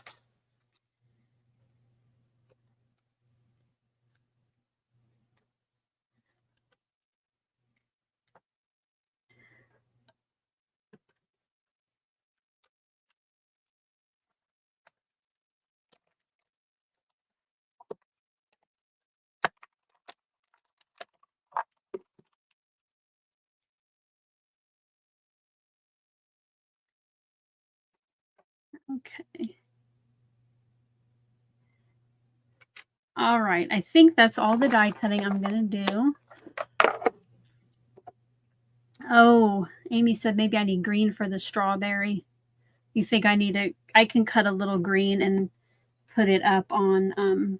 Speaker 1: Okay. All right, I think that's all the die cutting I'm gonna do. Oh, Amy said maybe I need green for the strawberry. You think I can cut a little green and put it up on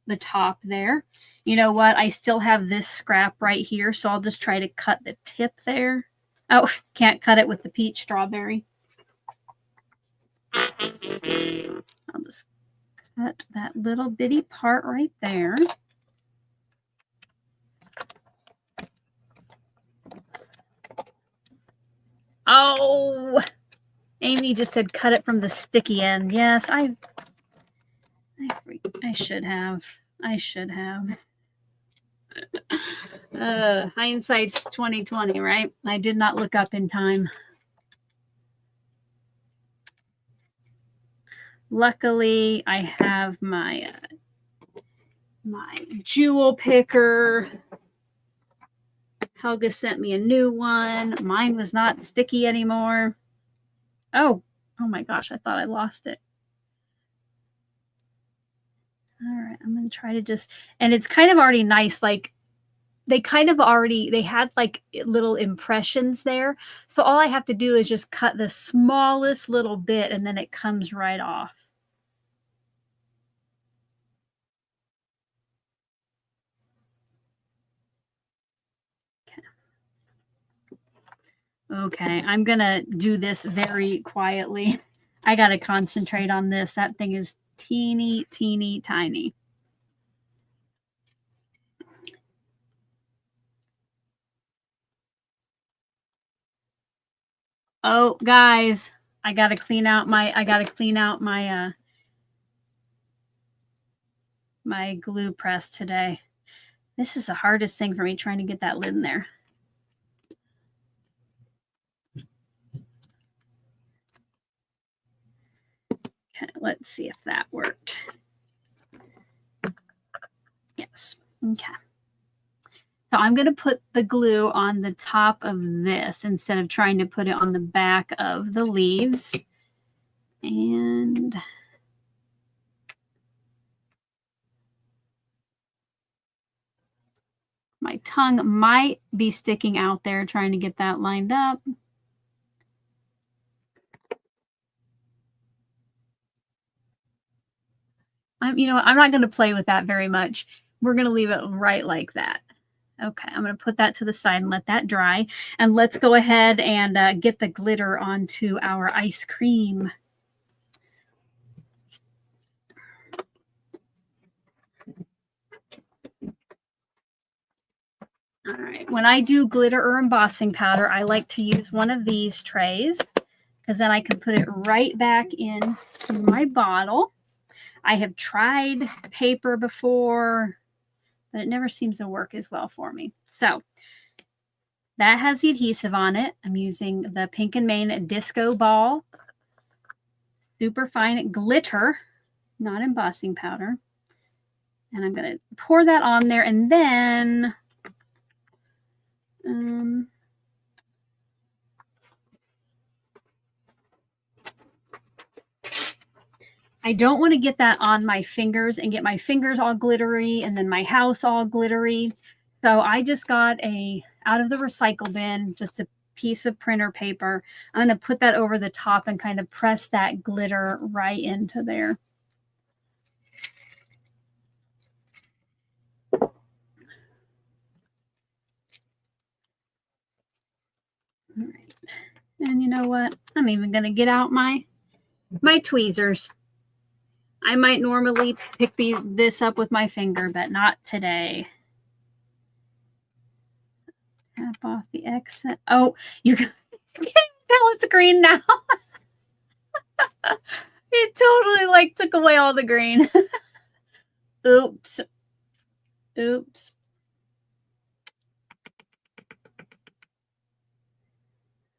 Speaker 1: the top there. You know what? I still have this scrap right here, so I'll just try to cut the tip there. Oh, can't cut it with the peach strawberry. I'll just cut that little bitty part right there. Oh, Amy just said cut it from the sticky end. Yes, I should have. I should have. Hindsight's 2020, right? I did not look up in time. Luckily, I have my jewel picker. Helga sent me a new one. Mine was not sticky anymore. Oh my gosh, I thought I lost it. All right, I'm going to try to just, and it's kind of already nice, like they had like little impressions there. So all I have to do is just cut the smallest little bit and then it comes right off. Okay, I'm going to do this very quietly. I got to concentrate on this. That thing is teeny, teeny, tiny. Oh, guys, I got to clean out my my glue press today. This is the hardest thing for me, trying to get that lid in there. Okay, let's see if that worked. Yes. Okay. So I'm going to put the glue on the top of this instead of trying to put it on the back of the leaves. And my tongue might be sticking out there trying to get that lined up. I'm not going to play with that very much. We're going to leave it right like that. Okay, I'm going to put that to the side and let that dry. And let's go ahead and get the glitter onto our ice cream. All right, when I do glitter or embossing powder, I like to use one of these trays because then I can put it right back into my bottle. I have tried paper before, but it never seems to work as well for me. So that has the adhesive on it. I'm using the Pink and Main Disco Ball Super Fine Glitter, not embossing powder. And I'm going to pour that on there, and then I don't want to get that on my fingers and get my fingers all glittery and then my house all glittery. So I just got out of the recycle bin, just a piece of printer paper. I'm going to put that over the top and kind of press that glitter right into there. All right. And you know what? I'm even going to get out my tweezers. I might normally pick this up with my finger, but not today. Tap off the excess. Oh, you can tell it's green now. It totally like took away all the green. Oops. Oops.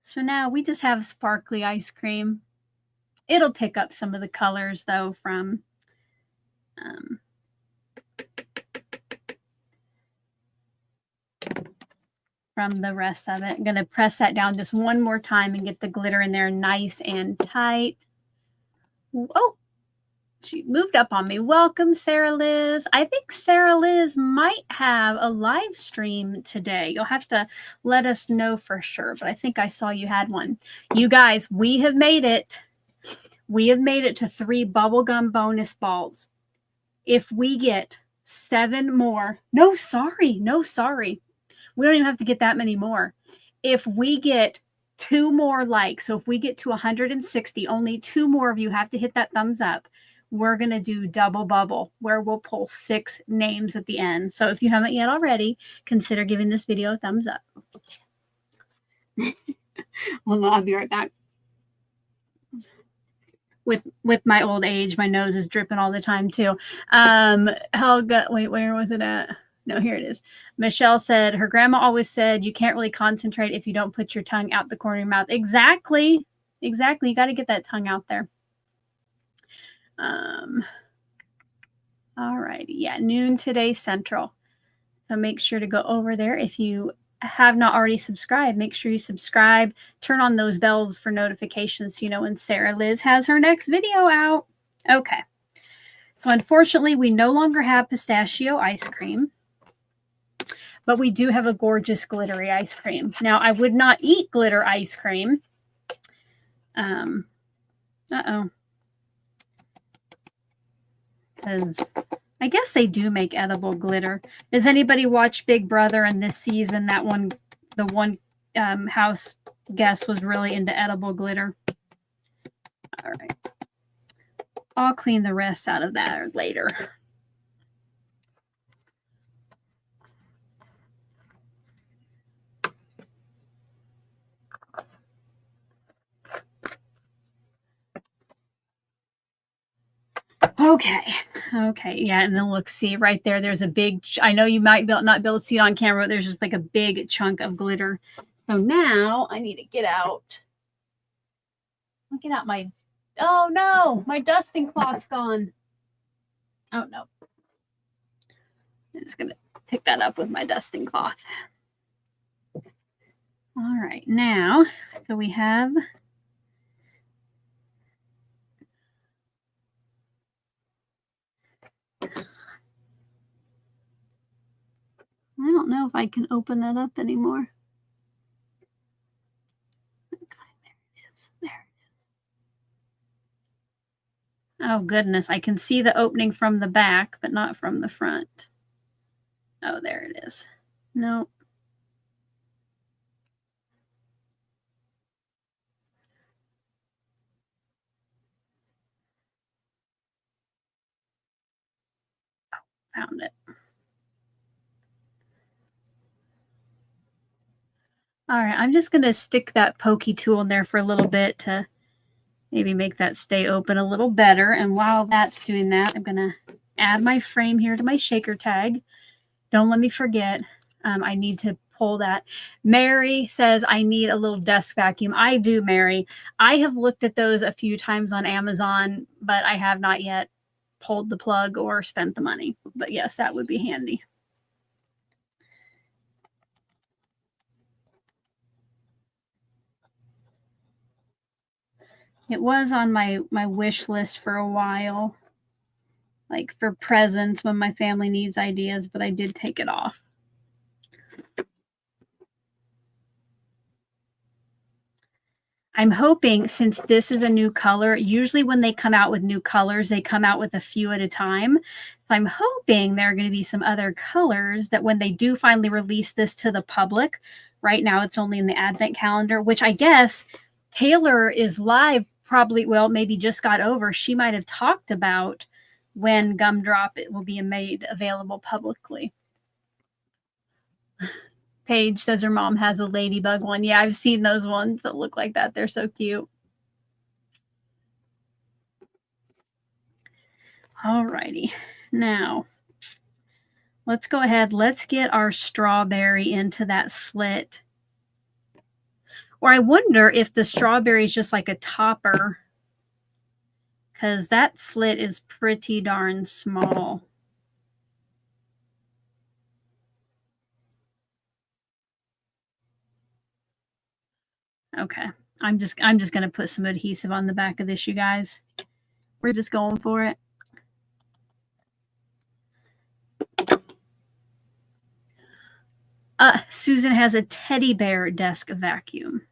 Speaker 1: So now we just have sparkly ice cream. It'll pick up some of the colors though from the rest of it. I'm going to press that down just one more time and get the glitter in there nice and tight. Oh, she moved up on me. Welcome, Sarah Liz. I think Sarah Liz might have a live stream today. You'll have to let us know for sure, but I think I saw you had one. You guys, we have made it. We have made it to 3 bubblegum bonus balls. If we get 7 more, no, sorry. We don't even have to get that many more. If we get 2 more likes, so if we get to 160, only 2 more of you have to hit that thumbs up. We're going to do double bubble where we'll pull 6 names at the end. So if you haven't yet already, consider giving this video a thumbs up. Well, I'll be right back. With my old age, my nose is dripping all the time too. Helga, wait, where was it at? No, here it is. Michelle said her grandma always said you can't really concentrate if you don't put your tongue out the corner of your mouth. Exactly. You got to get that tongue out there. All righty. Yeah, noon today Central. So make sure to go over there. If you have not already subscribed, make sure you subscribe. Turn on those bells for notifications so you know when Sarah Liz has her next video out. Okay. So unfortunately, we no longer have pistachio ice cream, but we do have a gorgeous glittery ice cream. Now, I would not eat glitter ice cream. Because I guess they do make edible glitter. Does anybody watch Big Brother? And this season, the one house guest was really into edible glitter. All right. I'll clean the rest out of that later. Okay, yeah, and then look, see right there, there's a big, I know you might not be able to see it on camera, but there's just like a big chunk of glitter. So now I need to get out. I'll get out my, oh no, my dusting cloth's gone. Oh no. I'm just gonna pick that up with my dusting cloth. All right, now, so we have I don't know if I can open that up anymore. Okay, there it is. There it is. Oh, goodness. I can see the opening from the back, but not from the front. Oh, there it is. No. Found it. All right, I'm just going to stick that pokey tool in there for a little bit to maybe make that stay open a little better. And while that's doing that, I'm going to add my frame here to my shaker tag. Don't let me forget. I need to pull that. Mary says I need a little desk vacuum. I do, Mary. I have looked at those a few times on Amazon, but I have not yet pulled the plug or spent the money. But yes, that would be handy. It was on my wish list for a while, like for presents when my family needs ideas, but I did take it off. I'm hoping, since this is a new color, usually when they come out with new colors, they come out with a few at a time. So I'm hoping there are going to be some other colors that when they do finally release this to the public, right now it's only in the Advent calendar, which I guess Taylor is live probably, well, maybe just got over. She might have talked about when Gumdrop it will be made available publicly. Paige says her mom has a ladybug one. Yeah, I've seen those ones that look like that. They're so cute. All righty. Now, let's go ahead. Let's get our strawberry into that slit. Or I wonder if the strawberry is just like a topper, because that slit is pretty darn small. Okay. I'm just going to put some adhesive on the back of this, you guys. We're just going for it. Susan has a teddy bear desk vacuum.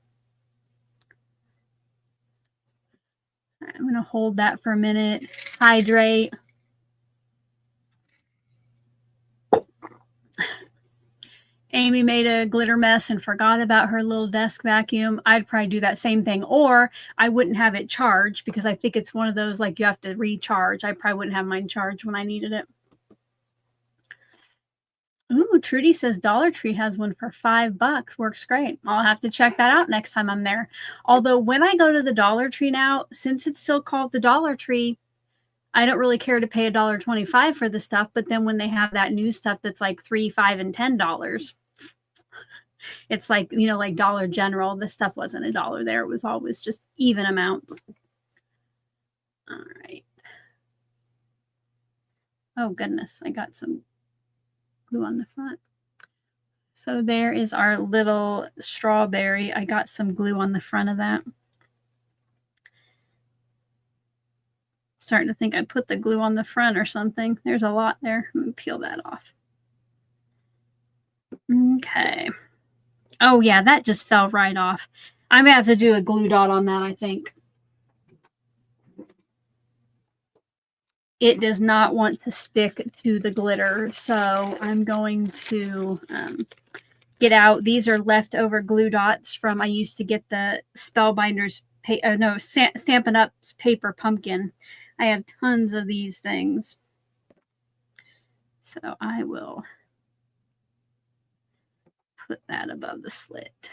Speaker 1: I'm going to hold that for a minute. Hydrate. Amy made a glitter mess and forgot about her little desk vacuum. I'd probably do that same thing. Or I wouldn't have it charged because I think it's one of those like you have to recharge. I probably wouldn't have mine charged when I needed it. Ooh, Trudy says Dollar Tree has one for $5. Works great. I'll have to check that out next time I'm there. Although when I go to the Dollar Tree now, since it's still called the Dollar Tree, I don't really care to pay $1.25 for the stuff. But then when they have that new stuff that's like $3, $5, and $10, it's like, you know, like Dollar General. This stuff wasn't $1 there. It was always just even amounts. All right. Oh, goodness. I got some glue on the front. So there is our little strawberry. I got some glue on the front of that. Starting to think I put the glue on the front or something. There's a lot there. Let me peel that off. Okay. Oh, yeah, that just fell right off. I'm going to have to do a glue dot on that, I think. It does not want to stick to the glitter, so I'm going to get out. These are leftover glue dots from, I used to get the Spellbinders, Stampin' Up's paper pumpkin. I have tons of these things. So I will put that above the slit.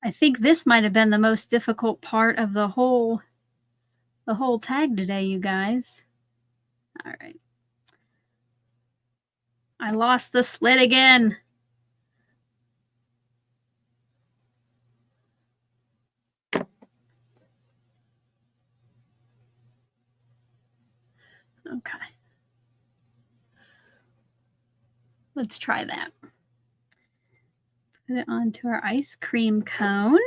Speaker 1: I think this might have been the most difficult part of the whole tag today, you guys. All right. I lost the slit again. Okay. Let's try that. Put it onto our ice cream cone.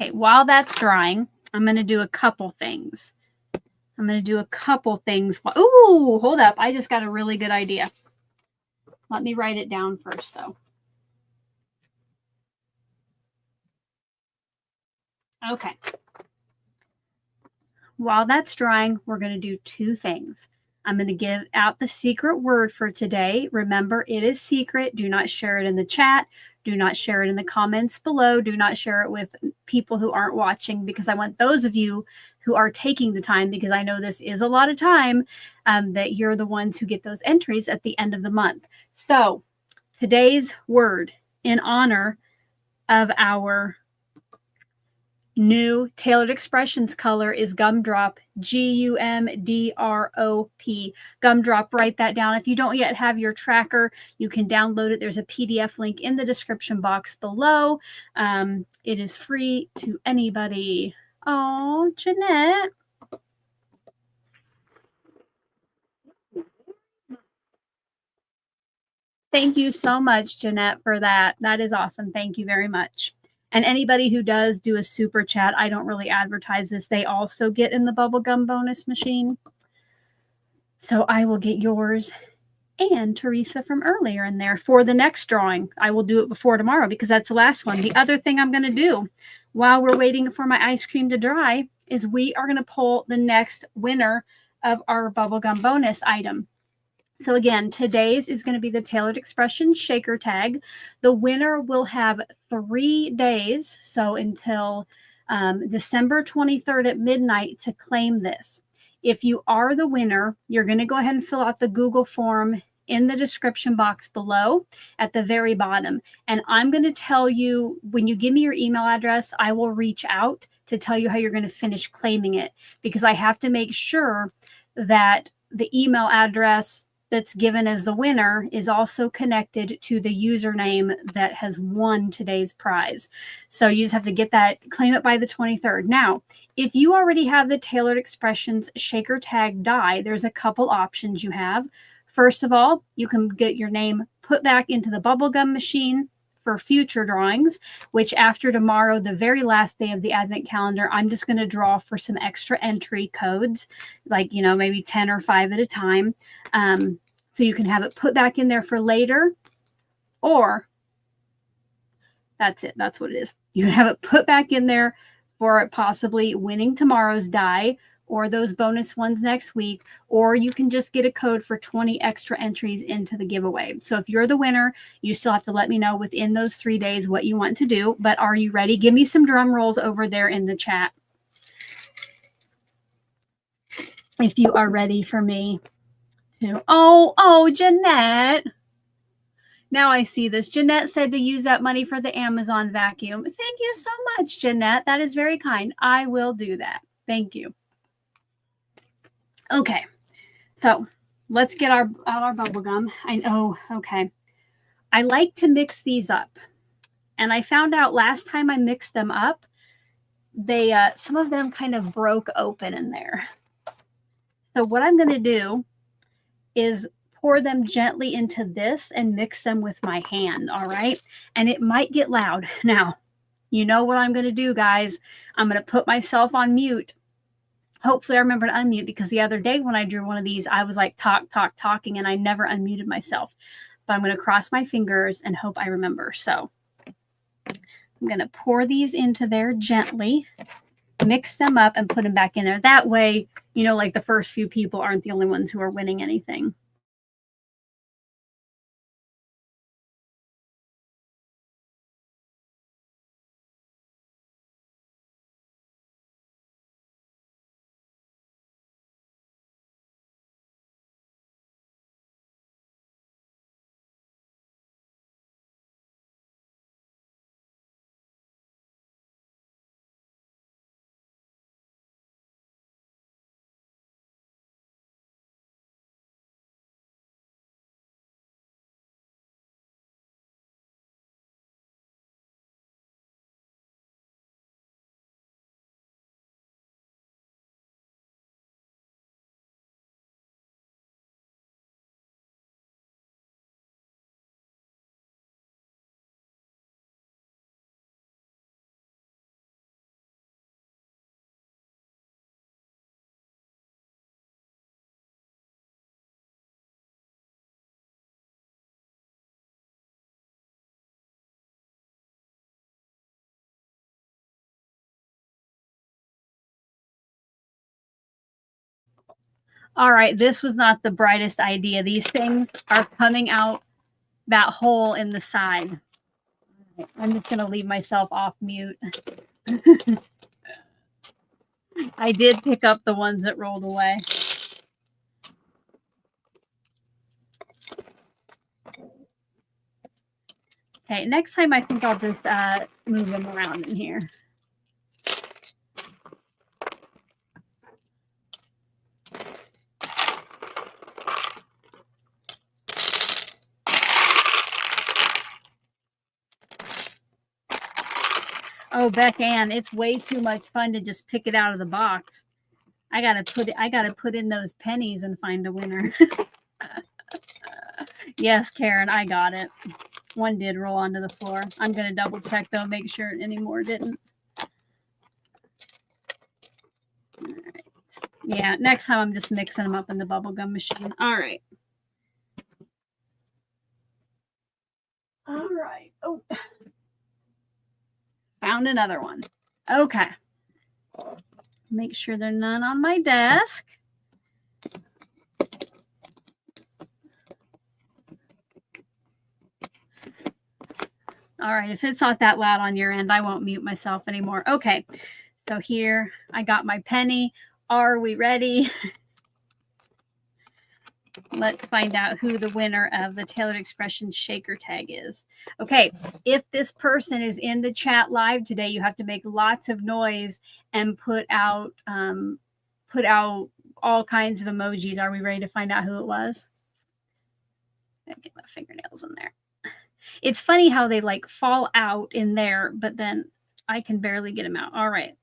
Speaker 1: Okay, while that's drying, I'm going to do a couple things. Ooh, hold up. I just got a really good idea. Let me write it down first, though. Okay. While that's drying, we're going to do two things. I'm going to give out the secret word for today. Remember, it is secret. Do not share it in the chat. Do not share it in the comments below. Do not share it with people who aren't watching, because I want those of you who are taking the time, because I know this is a lot of time, that you're the ones who get those entries at the end of the month. So today's word in honor of our new Tailored Expressions color is Gumdrop, Gumdrop. Gumdrop, write that down. If you don't yet have your tracker, you can download it. There's a PDF link in the description box below. It is free to anybody. Oh, Jeanette. Thank you so much, Jeanette, for that. That is awesome. Thank you very much. And anybody who does do a super chat, I don't really advertise this. They also get in the bubblegum bonus machine. So I will get yours and Teresa from earlier in there for the next drawing. I will do it before tomorrow because that's the last one. The other thing I'm going to do while we're waiting for my ice cream to dry is we are going to pull the next winner of our bubblegum bonus item. So again, today's is going to be the Tailored Expression shaker tag. The winner will have 3 days, so until December 23rd at midnight, to claim this. If you are the winner, you're going to go ahead and fill out the Google form in the description box below at the very bottom. And I'm going to tell you, when you give me your email address, I will reach out to tell you how you're going to finish claiming it, because I have to make sure that the email address that's given as the winner is also connected to the username that has won today's prize. So you just have to get that, claim it by the 23rd. Now, if you already have the Tailored Expressions shaker tag die, there's a couple options you have. First of all, you can get your name put back into the bubblegum machine for future drawings, which after tomorrow, the very last day of the Advent calendar, I'm just going to draw for some extra entry codes, like, maybe 10 or 5 at a time. So you can have it put back in there for later, or that's it. That's what it is. You can have it put back in there for possibly winning tomorrow's die or those bonus ones next week, or you can just get a code for 20 extra entries into the giveaway. So if you're the winner, you still have to let me know within those 3 days what you want to do. But are you ready? Give me some drum rolls over there in the chat if you are ready for me to. Oh, Jeanette. Now I see this. Jeanette said to use that money for the Amazon vacuum. Thank you so much, Jeanette. That is very kind. I will do that. Thank you. Okay, so let's get out our bubble gum. Okay. I like to mix these up. And I found out last time I mixed them up, they some of them kind of broke open in there. So what I'm going to do is pour them gently into this and mix them with my hand, all right? And it might get loud. Now, you know what I'm going to do, guys. I'm going to put myself on mute. Hopefully I remember to unmute, because the other day when I drew one of these, I was like talking, and I never unmuted myself. But I'm going to cross my fingers and hope I remember. So I'm going to pour these into there gently, mix them up, and put them back in there. That way, like the first few people aren't the only ones who are winning anything. All right, this was not the brightest idea. These things are coming out that hole in the side. I'm just going to leave myself off mute. I did pick up the ones that rolled away. Okay, next time I think I'll just move them around in here. Oh, Beck Ann, it's way too much fun to just pick it out of the box. I gotta put in those pennies and find a winner. Yes, Karen, I got it. One did roll onto the floor. I'm gonna double check though, make sure any more didn't. All right. Yeah, next time I'm just mixing them up in the bubblegum machine. All right. All right. Oh, found another one. Okay. Make sure they're none on my desk. All right, if it's not that loud on your end, I won't mute myself anymore. Okay, so here I got my penny. Are we ready? Let's find out who the winner of the Tailored Expressions shaker tag is. Okay, if this person is in the chat live today, you have to make lots of noise and put out all kinds of emojis. Are we ready to find out who it was? Gotta get my fingernails in there. It's funny how they like fall out in there, but then I can barely get them out. All right.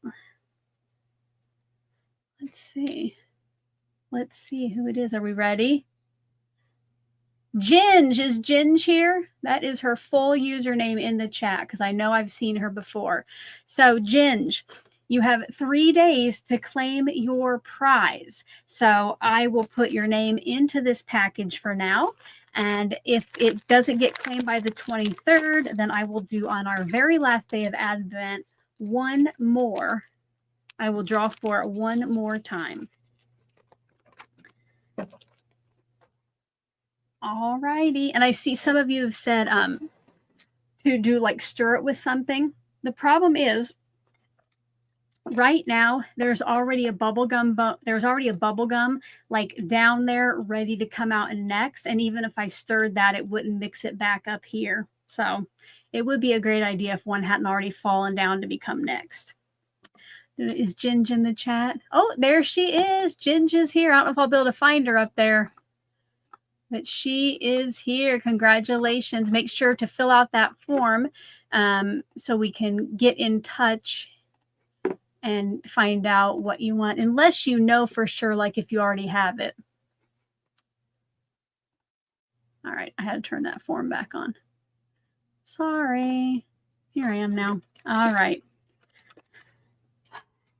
Speaker 1: Let's see. Let's see who it is. Are we ready? Ginge. Is Ginge here? That is her full username in the chat because I know I've seen her before. So Ginge, you have 3 days to claim your prize. So I will put your name into this package for now. And if it doesn't get claimed by the 23rd, then I will do on our very last day of Advent one more. I will draw for it one more time. All righty. And I see some of you have said to do like stir it with something. The problem is right now there's already a bubble gum like down there ready to come out next, and even if I stirred that, it wouldn't mix it back up here. So it would be a great idea if one hadn't already fallen down to become next. Is Ginge in the chat? Oh, there she is. Ginge is here. I don't know if I'll be able to find her up there, but she is here. Congratulations. Make sure to fill out that form so we can get in touch and find out what you want, unless you know for sure, like if you already have it. All right, I had to turn that form back on. Sorry. Here I am now. All right.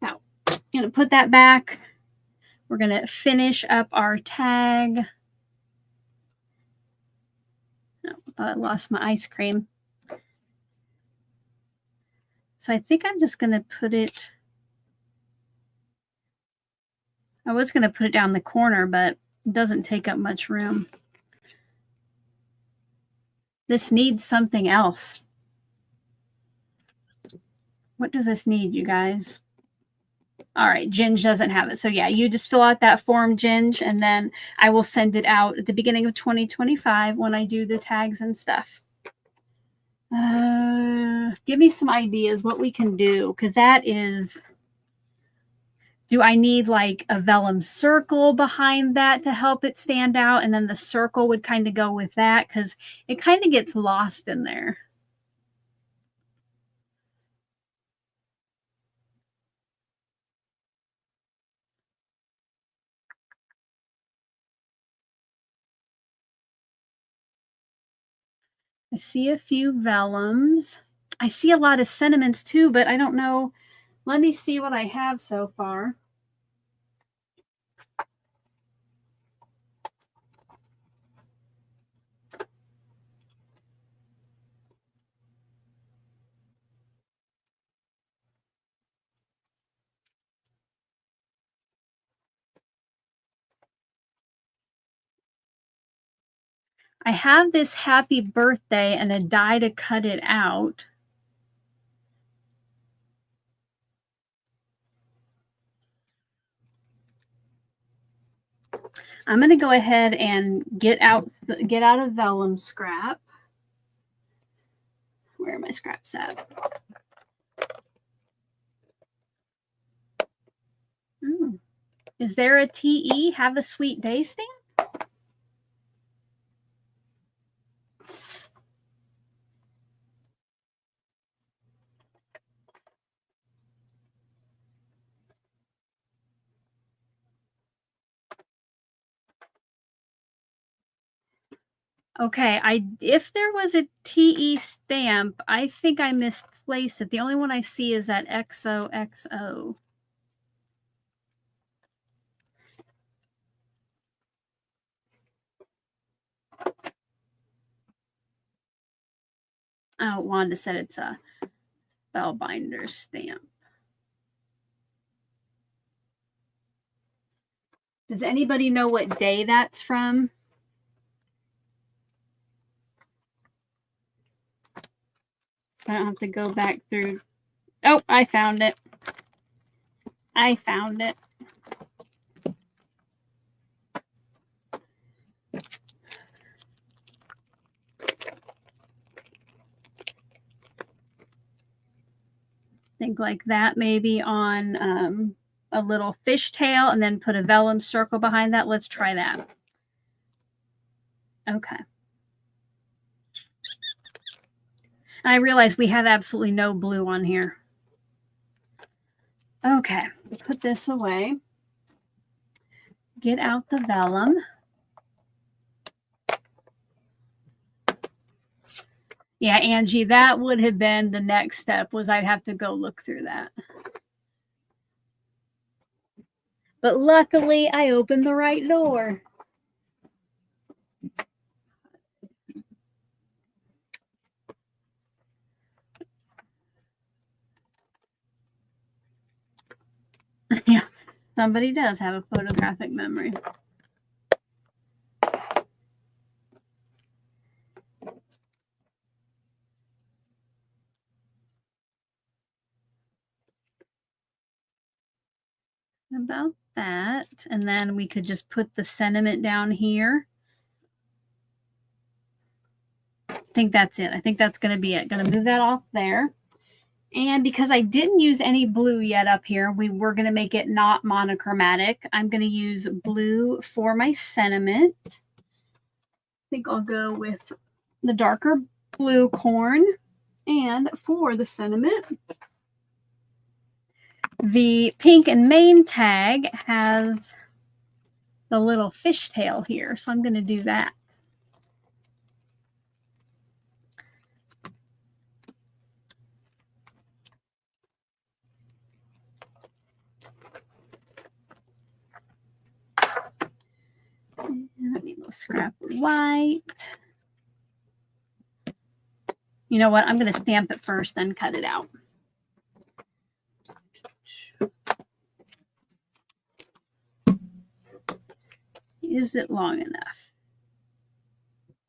Speaker 1: Now, I'm going to put that back. We're going to finish up our tag. No, I lost my ice cream. So I think I'm just going to put it, I was going to put it down the corner, but it doesn't take up much room. This needs something else. What does this need, you guys? All right, Ginge doesn't have it. So yeah, you just fill out that form, Ginge, and then I will send it out at the beginning of 2025 when I do the tags and stuff. Give me some ideas what we can do, because that is, do I need like a vellum circle behind that to help it stand out? And then the circle would kind of go with that because it kind of gets lost in there. I see a few vellums. I see a lot of sentiments too, but I don't know. Let me see what I have so far. I have this happy birthday and a die to cut it out. I'm going to go ahead and get out a vellum scrap. Where are my scraps at? Is there a TE? Have a sweet day stamp? Okay, if there was a TE stamp, I think I misplaced it. The only one I see is that XOXO. Oh, Wanda said it's a Spellbinders stamp. Does anybody know what day that's from? So I don't have to go back through. Oh, I found it. I found it. Think like that, maybe on a little fishtail and then put a vellum circle behind that. Let's try that. Okay. I realize we have absolutely no blue on here. Okay, put this away. Get out the vellum. Yeah, Angie, that would have been the next step, was I'd have to go look through that. But luckily, I opened the right door. Yeah, somebody does have a photographic memory. About that. And then we could just put the sentiment down here. I think that's it. I think that's going to be it. Going to move that off there. And because I didn't use any blue yet up here, we were going to make it not monochromatic. I'm going to use blue for my sentiment. I think I'll go with the darker blue corn. And for the sentiment, the pink and mane tag has the little fishtail here. So I'm going to do that. And I need a little scrap white. You know what? I'm going to stamp it first, then cut it out. Is it long enough?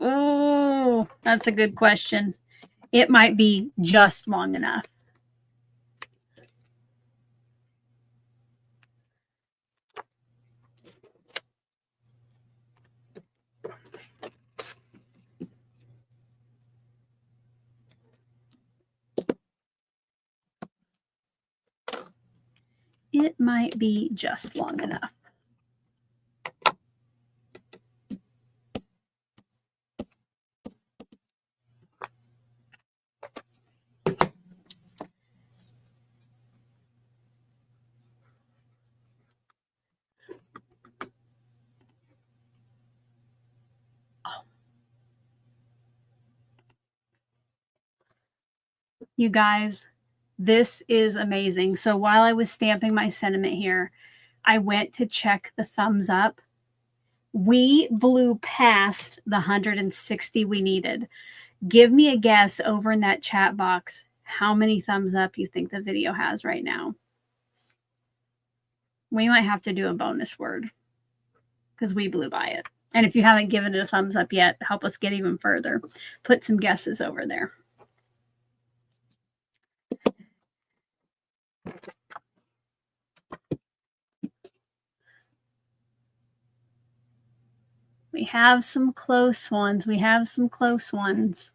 Speaker 1: Oh, that's a good question. It might be just long enough. It might be just long enough. You guys, this is amazing. So while I was stamping my sentiment here, I went to check the thumbs up. We blew past the 160 we needed. Give me a guess over in that chat box how many thumbs up you think the video has right now. We might have to do a bonus word because we blew by it. And if you haven't given it a thumbs up yet, help us get even further. Put some guesses over there. We have some close ones. We have some close ones.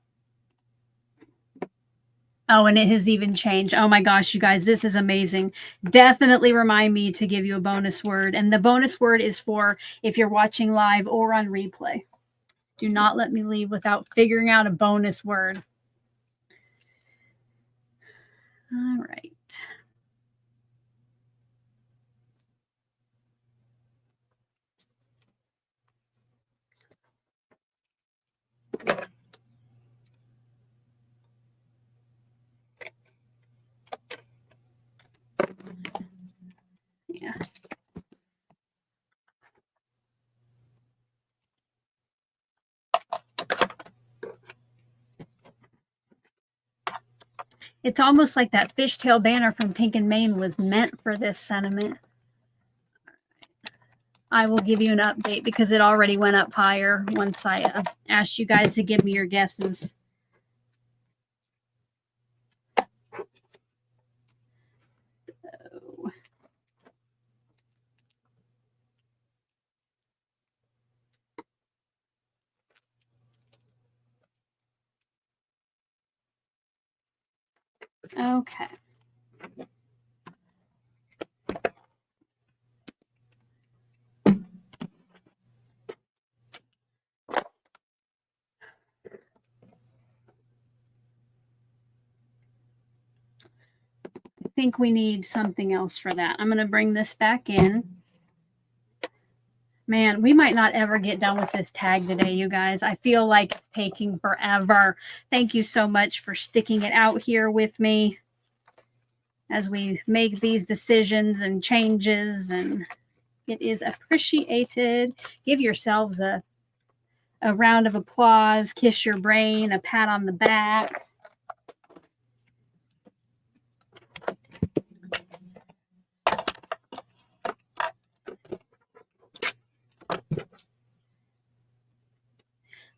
Speaker 1: Oh, and it has even changed. Oh my gosh, you guys, this is amazing. Definitely remind me to give you a bonus word. And the bonus word is for if you're watching live or on replay. Do not let me leave without figuring out a bonus word. All right. Yeah. It's almost like that fishtail banner from Pink and Maine was meant for this sentiment. I will give you an update because it already went up higher once I asked you guys to give me your guesses. So. Okay. I think we need something else for that. I'm going to bring this back in. Man, we might not ever get done with this tag today, you guys. I feel like it's taking forever. Thank you so much for sticking it out here with me as we make these decisions and changes, and it is appreciated. Give yourselves a round of applause, kiss your brain, a pat on the back.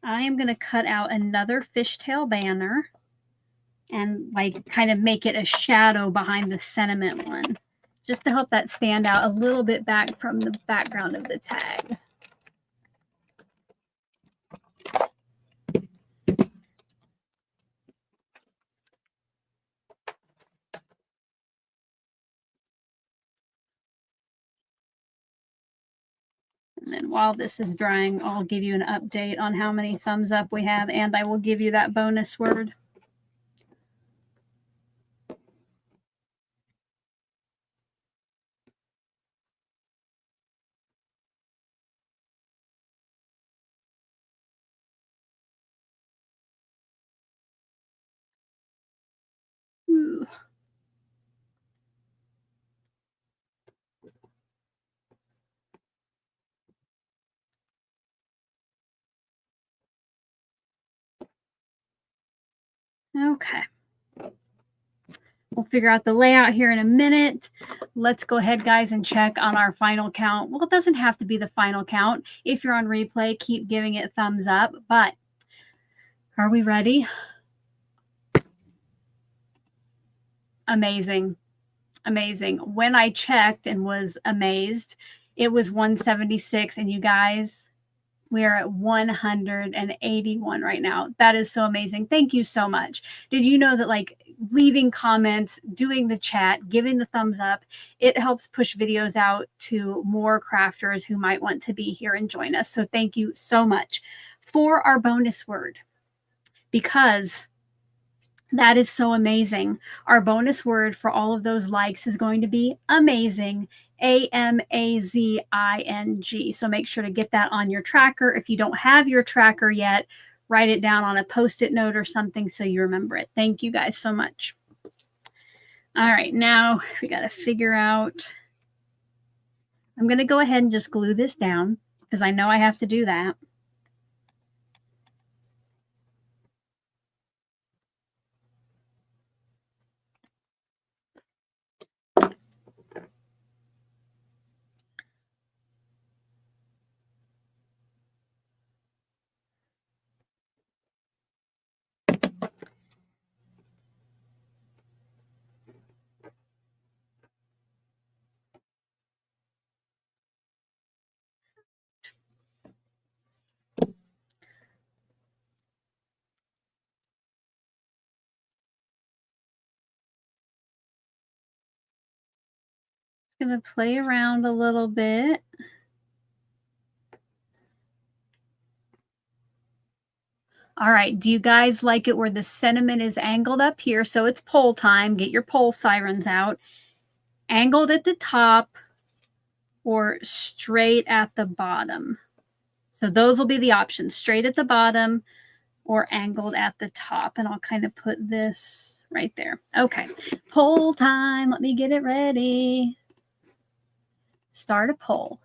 Speaker 1: I am going to cut out another fishtail banner and like kind of make it a shadow behind the sentiment one, just to help that stand out a little bit back from the background of the tag. And then while this is drying, I'll give you an update on how many thumbs up we have, and I will give you that bonus word. Ooh. Okay. We'll figure out the layout here in a minute. Let's go ahead, guys, and check on our final count. Well, it doesn't have to be the final count. If you're on replay, keep giving it thumbs up. But are we ready? Amazing. Amazing. When I checked and was amazed, it was 176. And you guys, we are at 181 right now. That is so amazing. Thank you so much. Did you know that like leaving comments, doing the chat, giving the thumbs up, it helps push videos out to more crafters who might want to be here and join us. So thank you so much for our bonus word, because that is so amazing. Our bonus word for all of those likes is going to be amazing. AMAZING. So make sure to get that on your tracker. If you don't have your tracker yet, write it down on a Post-it note or something so you remember it. Thank you guys so much. All right, now we got to figure out. I'm going to go ahead and just glue this down because I know I have to do that. Going to play around a little bit. All right, do you guys like it where the sentiment is angled up here? So it's poll time. Get your poll sirens out. Angled at the top or straight at the bottom. So those will be the options, straight at the bottom or angled at the top. And I'll kind of put this right there. Okay, poll time. Let me get it ready. Start a poll.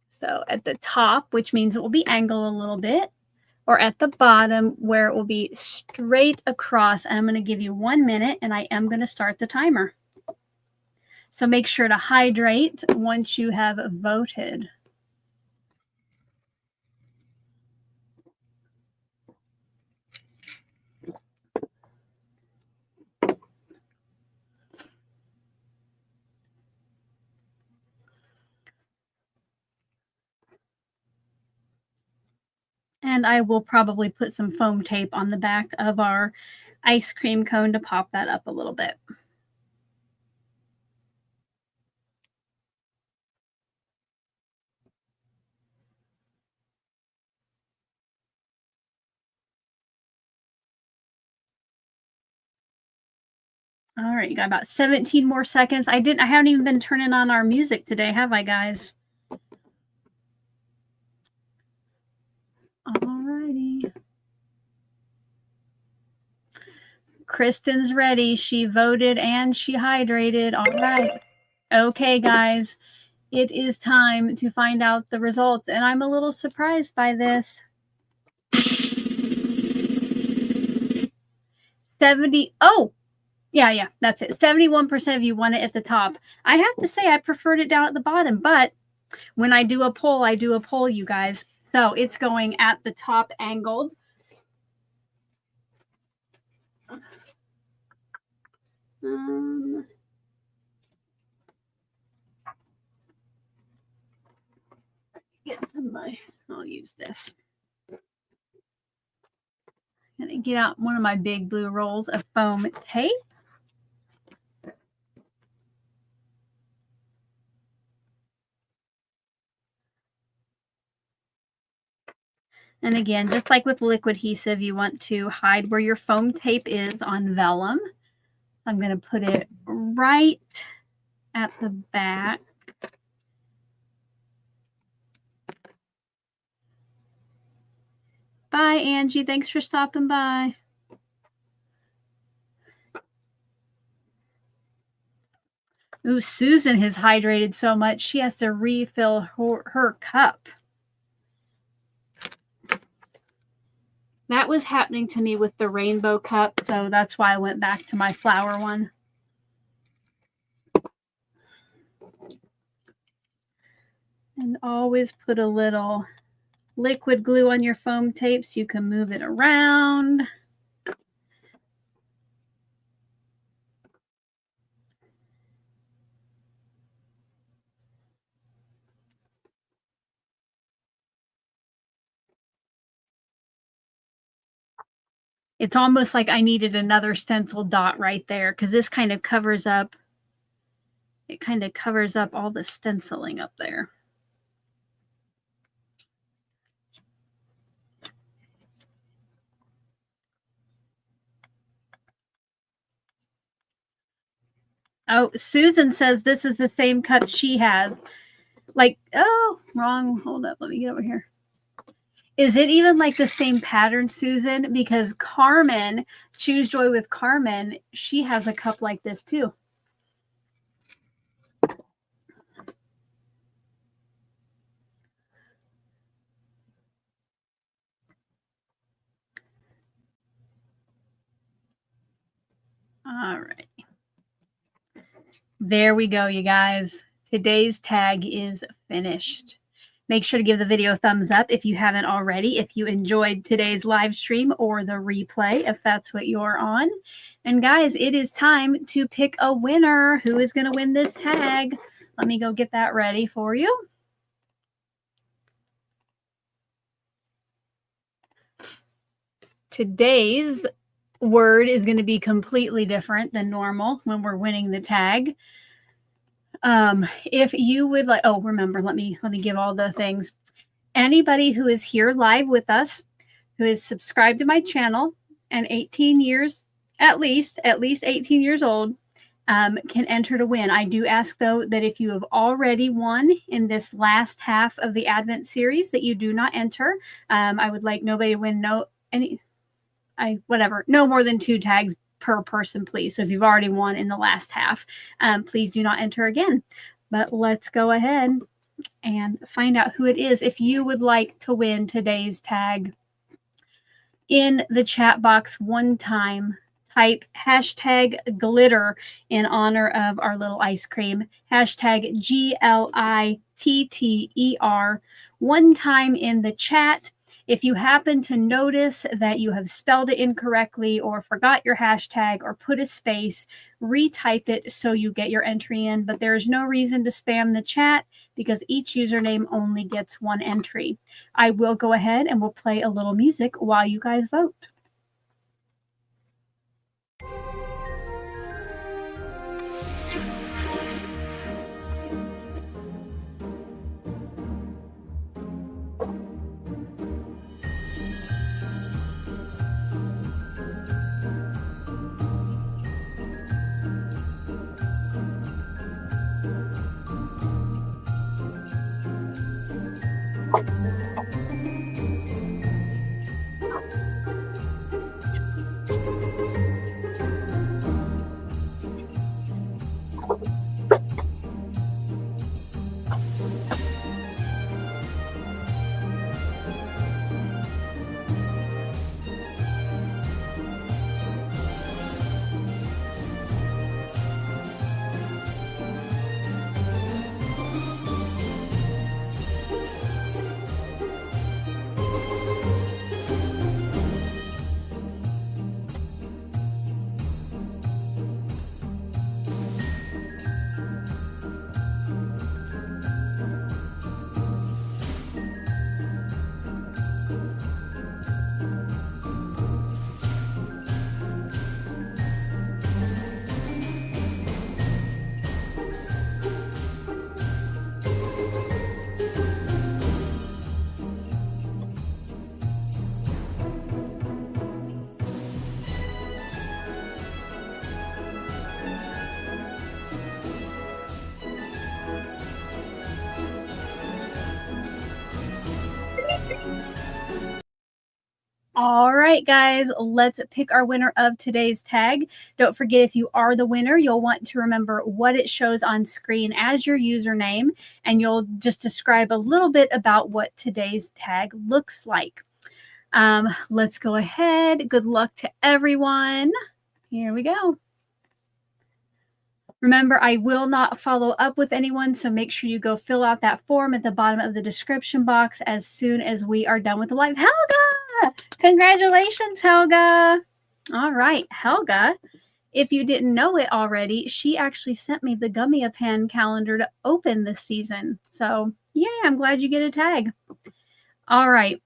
Speaker 1: So at the top, which means it will be angled a little bit, or at the bottom where it will be straight across. And I'm going to give you 1 minute and I am going to start the timer. So make sure to hydrate once you have voted. And I will probably put some foam tape on the back of our ice cream cone to pop that up a little bit. All right, you got about 17 more seconds. I haven't even been turning on our music today, have I, guys? All righty. Kristen's ready. She voted and she hydrated. All right. Okay, guys. It is time to find out the results. And I'm a little surprised by this. 70. Oh, yeah, that's it. 71% of you want it at the top. I have to say I preferred it down at the bottom, but when I do a poll, you guys. So it's going at the top angled. I'll use this. I'm going to get out one of my big blue rolls of foam tape. And again, just like with liquid adhesive, you want to hide where your foam tape is on vellum. I'm going to put it right at the back. Bye, Angie. Thanks for stopping by. Ooh, Susan has hydrated so much, she has to refill her cup. That was happening to me with the rainbow cup, so that's why I went back to my flower one. And always put a little liquid glue on your foam tape so you can move it around. It's almost like I needed another stencil dot right there because this kind of covers up, it kind of covers up all the stenciling up there. Oh, Susan says this is the same cup she has. Like, oh, wrong. Hold up. Let me get over here. Is it even like the same pattern, Susan? Because Carmen, Choose Joy with Carmen, she has a cup like this too. All right. There we go, you guys. Today's tag is finished. Make sure to give the video a thumbs up if you haven't already, if you enjoyed today's live stream or the replay, if that's what you're on. And guys, it is time to pick a winner. Who is going to win this tag? Let me go get that ready for you. Today's word is going to be completely different than normal when we're winning the tag. If you would like, oh, remember, let me give all the things. Anybody who is here live with us, who is subscribed to my channel and 18 years, at least 18 years old, can enter to win. I do ask, though, that if you have already won in this last half of the Advent series, that you do not enter. I would like nobody to win no more than 2 tags per person, please. So if you've already won in the last half, please do not enter again. But let's go ahead and find out who it is. If you would like to win today's tag, in the chat box one time, type hashtag glitter in honor of our little ice cream, hashtag GLITTER, one time in the chat. If you happen to notice that you have spelled it incorrectly or forgot your hashtag or put a space, retype it so you get your entry in. But there is no reason to spam the chat because each username only gets 1 entry. I will go ahead and we'll play a little music while you guys vote. All right, guys, let's pick our winner of today's tag. Don't forget, if you are the winner, you'll want to remember what it shows on screen as your username, and you'll just describe a little bit about what today's tag looks like. Let's go ahead. Good luck to everyone. Here we go. Remember, I will not follow up with anyone, so make sure you go fill out that form at the bottom of the description box as soon as we are done with the live. Helga! Congratulations, Helga! All right, Helga, if you didn't know it already, she actually sent me the Gummiapan calendar to open this season. So, yeah, I'm glad you get a tag. All right.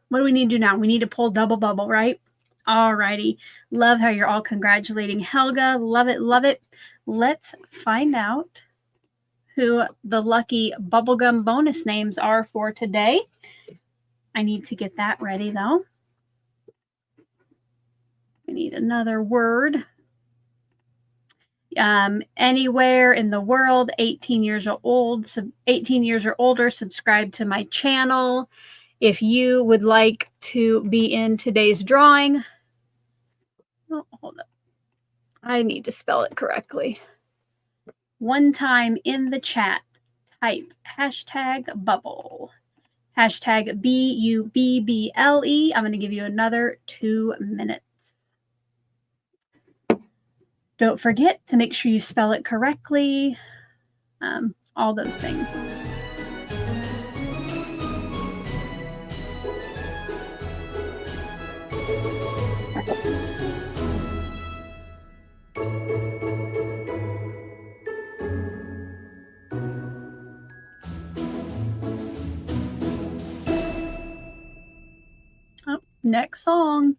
Speaker 1: What do we need to do now? We need to pull double bubble, right? Alrighty. Love how you're all congratulating Helga. Love it, love it. Let's find out who the lucky bubblegum bonus names are for today. I need to get that ready, though. We need another word. Anywhere in the world, 18 years or older, subscribe to my channel. If you would like to be in today's drawing, oh, hold up. I need to spell it correctly. One time in the chat, type hashtag bubble. Hashtag BUBBLE. I'm going to give you another 2 minutes. Don't forget to make sure you spell it correctly. All those things. Oh, next song.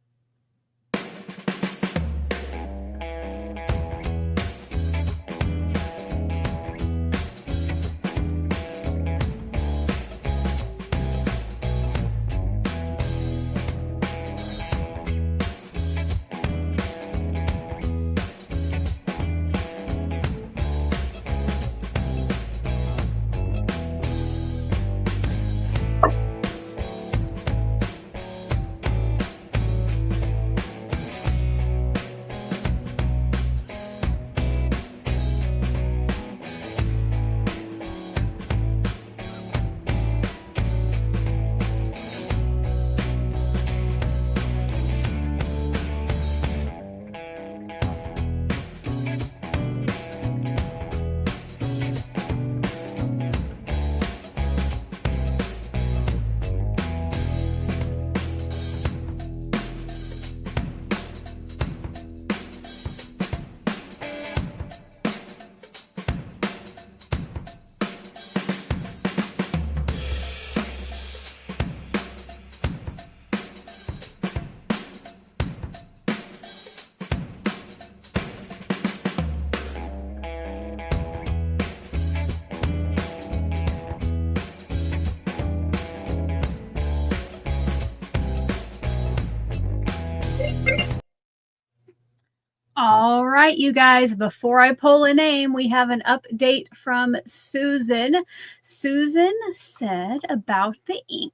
Speaker 1: All right, you guys, before I pull a name, we have an update from Susan. Susan said about the ink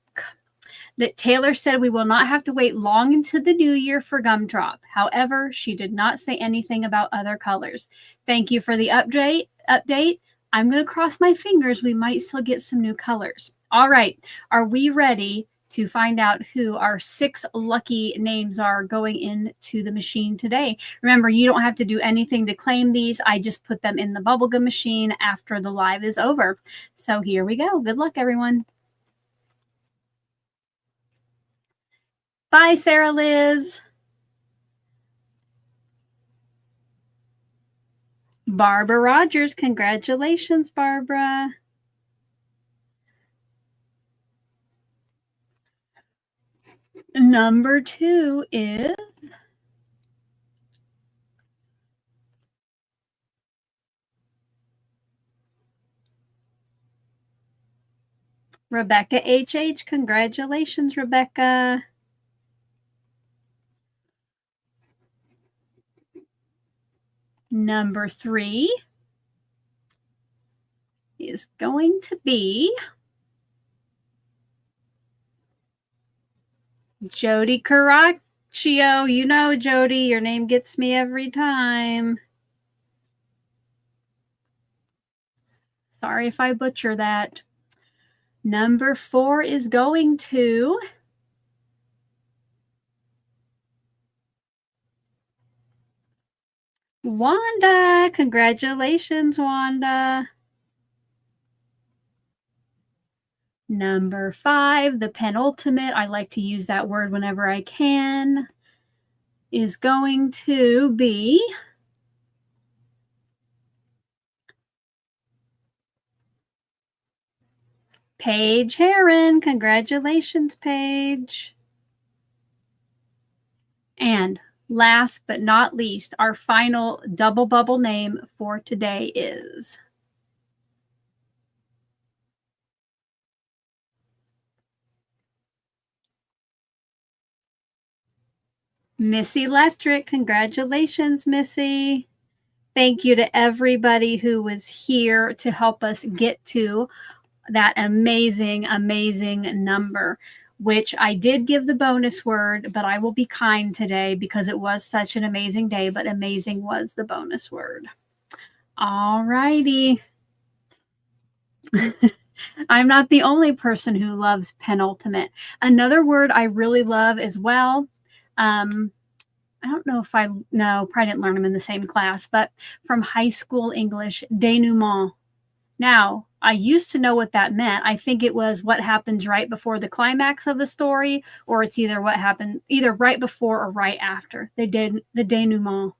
Speaker 1: that Taylor said we will not have to wait long into the new year for gumdrop. However, she did not say anything about other colors. Thank you for the update. I'm going to cross my fingers. We might still get some new colors. All right. Are we ready to find out who our 6 lucky names are going into the machine today? Remember, you don't have to do anything to claim these. I just put them in the bubblegum machine after the live is over. So here we go. Good luck, everyone. Bye, Sarah Liz. Barbara Rogers. Congratulations, Barbara. Number 2 is Rebecca HH. Congratulations, Rebecca. Number 3 is going to be Jody Caraccio. You know, Jody, your name gets me every time. Sorry if I butcher that. Number 4 is going to Wanda. Congratulations, Wanda. Number 5, the penultimate, I like to use that word whenever I can, is going to be Paige Heron. Congratulations, Paige. And last but not least, our final double bubble name for today is Missy Electric. Congratulations, Missy. Thank you to everybody who was here to help us get to that amazing, amazing number, which I did give the bonus word, but I will be kind today because it was such an amazing day, but amazing was the bonus word. All righty. I'm not the only person who loves penultimate. Another word I really love as well, I don't know if no, probably didn't learn them in the same class, but from high school English, denouement. Now, I used to know what that meant. I think it was what happens right before the climax of a story, or it's either what happened either right before or right after. The denouement.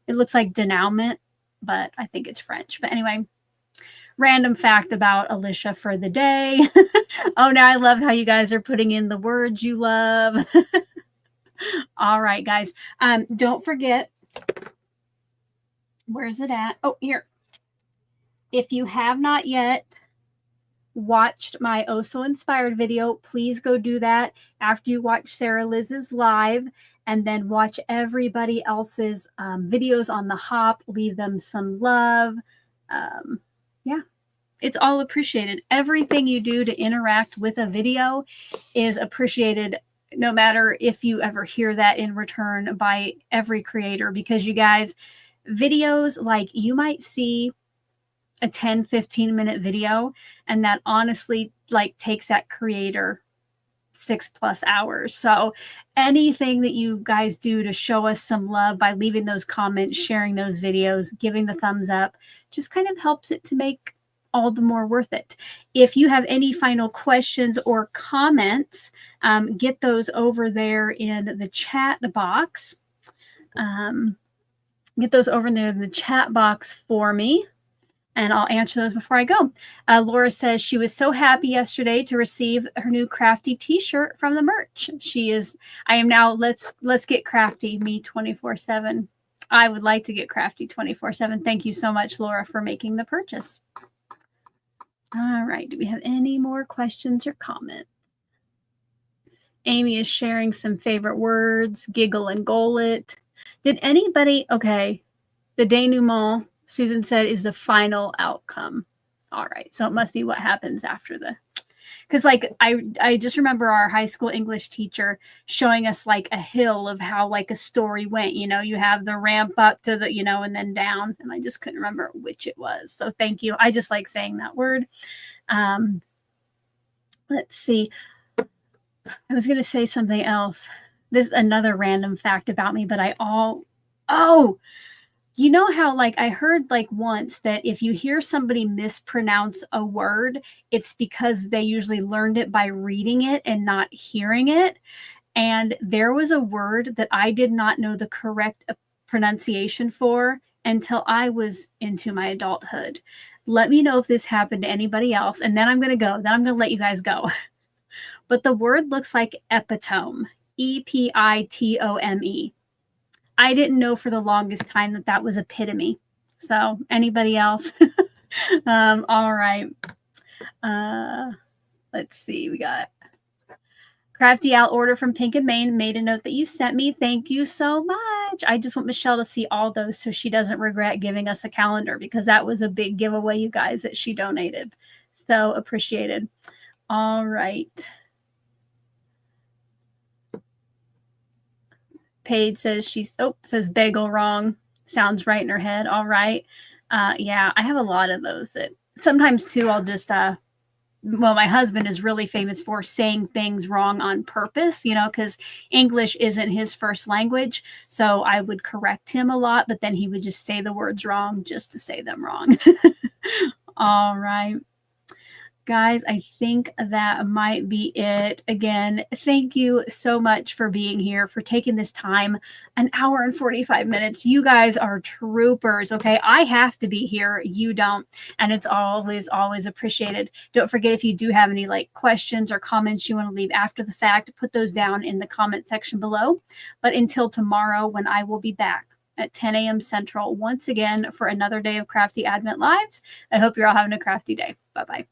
Speaker 1: It looks like denouement, but I think it's French. But anyway, random fact about Alicia for the day. Oh, now I love how you guys are putting in the words you love. All right, guys. Don't forget, where's it at? Oh, here. If you have not yet watched my Oh So Inspired video, please go do that after you watch Sarah Liz's live, and then watch everybody else's videos on the hop. Leave them some love. Yeah, it's all appreciated. Everything you do to interact with a video is appreciated, no matter if you ever hear that in return by every creator, because you guys, videos, like, you might see a 10-15 minute video, and that honestly like takes that creator 6+ hours. So anything that you guys do to show us some love by leaving those comments, sharing those videos, giving the thumbs up, just kind of helps it to make all the more worth it. If you have any final questions or comments, get those over there in the chat box. Get those over there in the chat box for me, and I'll answer those before I go. Laura says she was so happy yesterday to receive her new Crafty t-shirt from the merch. I am now, let's get crafty, me 24/7. I would like to get crafty 24/7. Thank you so much, Laura, for making the purchase. All right, do we have any more questions or comments? Amy is sharing some favorite words, giggle and goal it. Did anybody, okay, the denouement, Susan said, is the final outcome. All right, so it must be what happens after the, because like I just remember our high school English teacher showing us like a hill of how like a story went. You know, you have the ramp up to the, you know, and then down, and I just couldn't remember which it was. So thank you. I just like saying that word. Let's see. I was going to say something else. This is another random fact about me, but you know how like I heard like once that if you hear somebody mispronounce a word, it's because they usually learned it by reading it and not hearing it. And there was a word that I did not know the correct pronunciation for until I was into my adulthood. Let me know if this happened to anybody else, and then I'm going to go. Then I'm going to let you guys go. But the word looks like epitome, epitome. I didn't know for the longest time that that was epitome. So anybody else? All right. Let's see. We got Crafty Al order from Pink and Maine. Made a note that you sent me. Thank you so much. I just want Michelle to see all those so she doesn't regret giving us a calendar, because that was a big giveaway, you guys, that she donated. So appreciated. All right. Paige says says bagel wrong. Sounds right in her head. All right. Yeah, I have a lot of those that sometimes too, I'll just, well, my husband is really famous for saying things wrong on purpose, you know, because English isn't his first language. So I would correct him a lot, but then he would just say the words wrong just to say them wrong. All right. Guys, I think that might be it. Again, thank you so much for being here, for taking this time, an hour and 45 minutes. You guys are troopers, okay? I have to be here. You don't. And it's always, always appreciated. Don't forget, if you do have any like questions or comments you want to leave after the fact, put those down in the comment section below. But until tomorrow, when I will be back at 10 a.m. Central once again for another day of Crafty Advent Lives, I hope you're all having a crafty day. Bye-bye.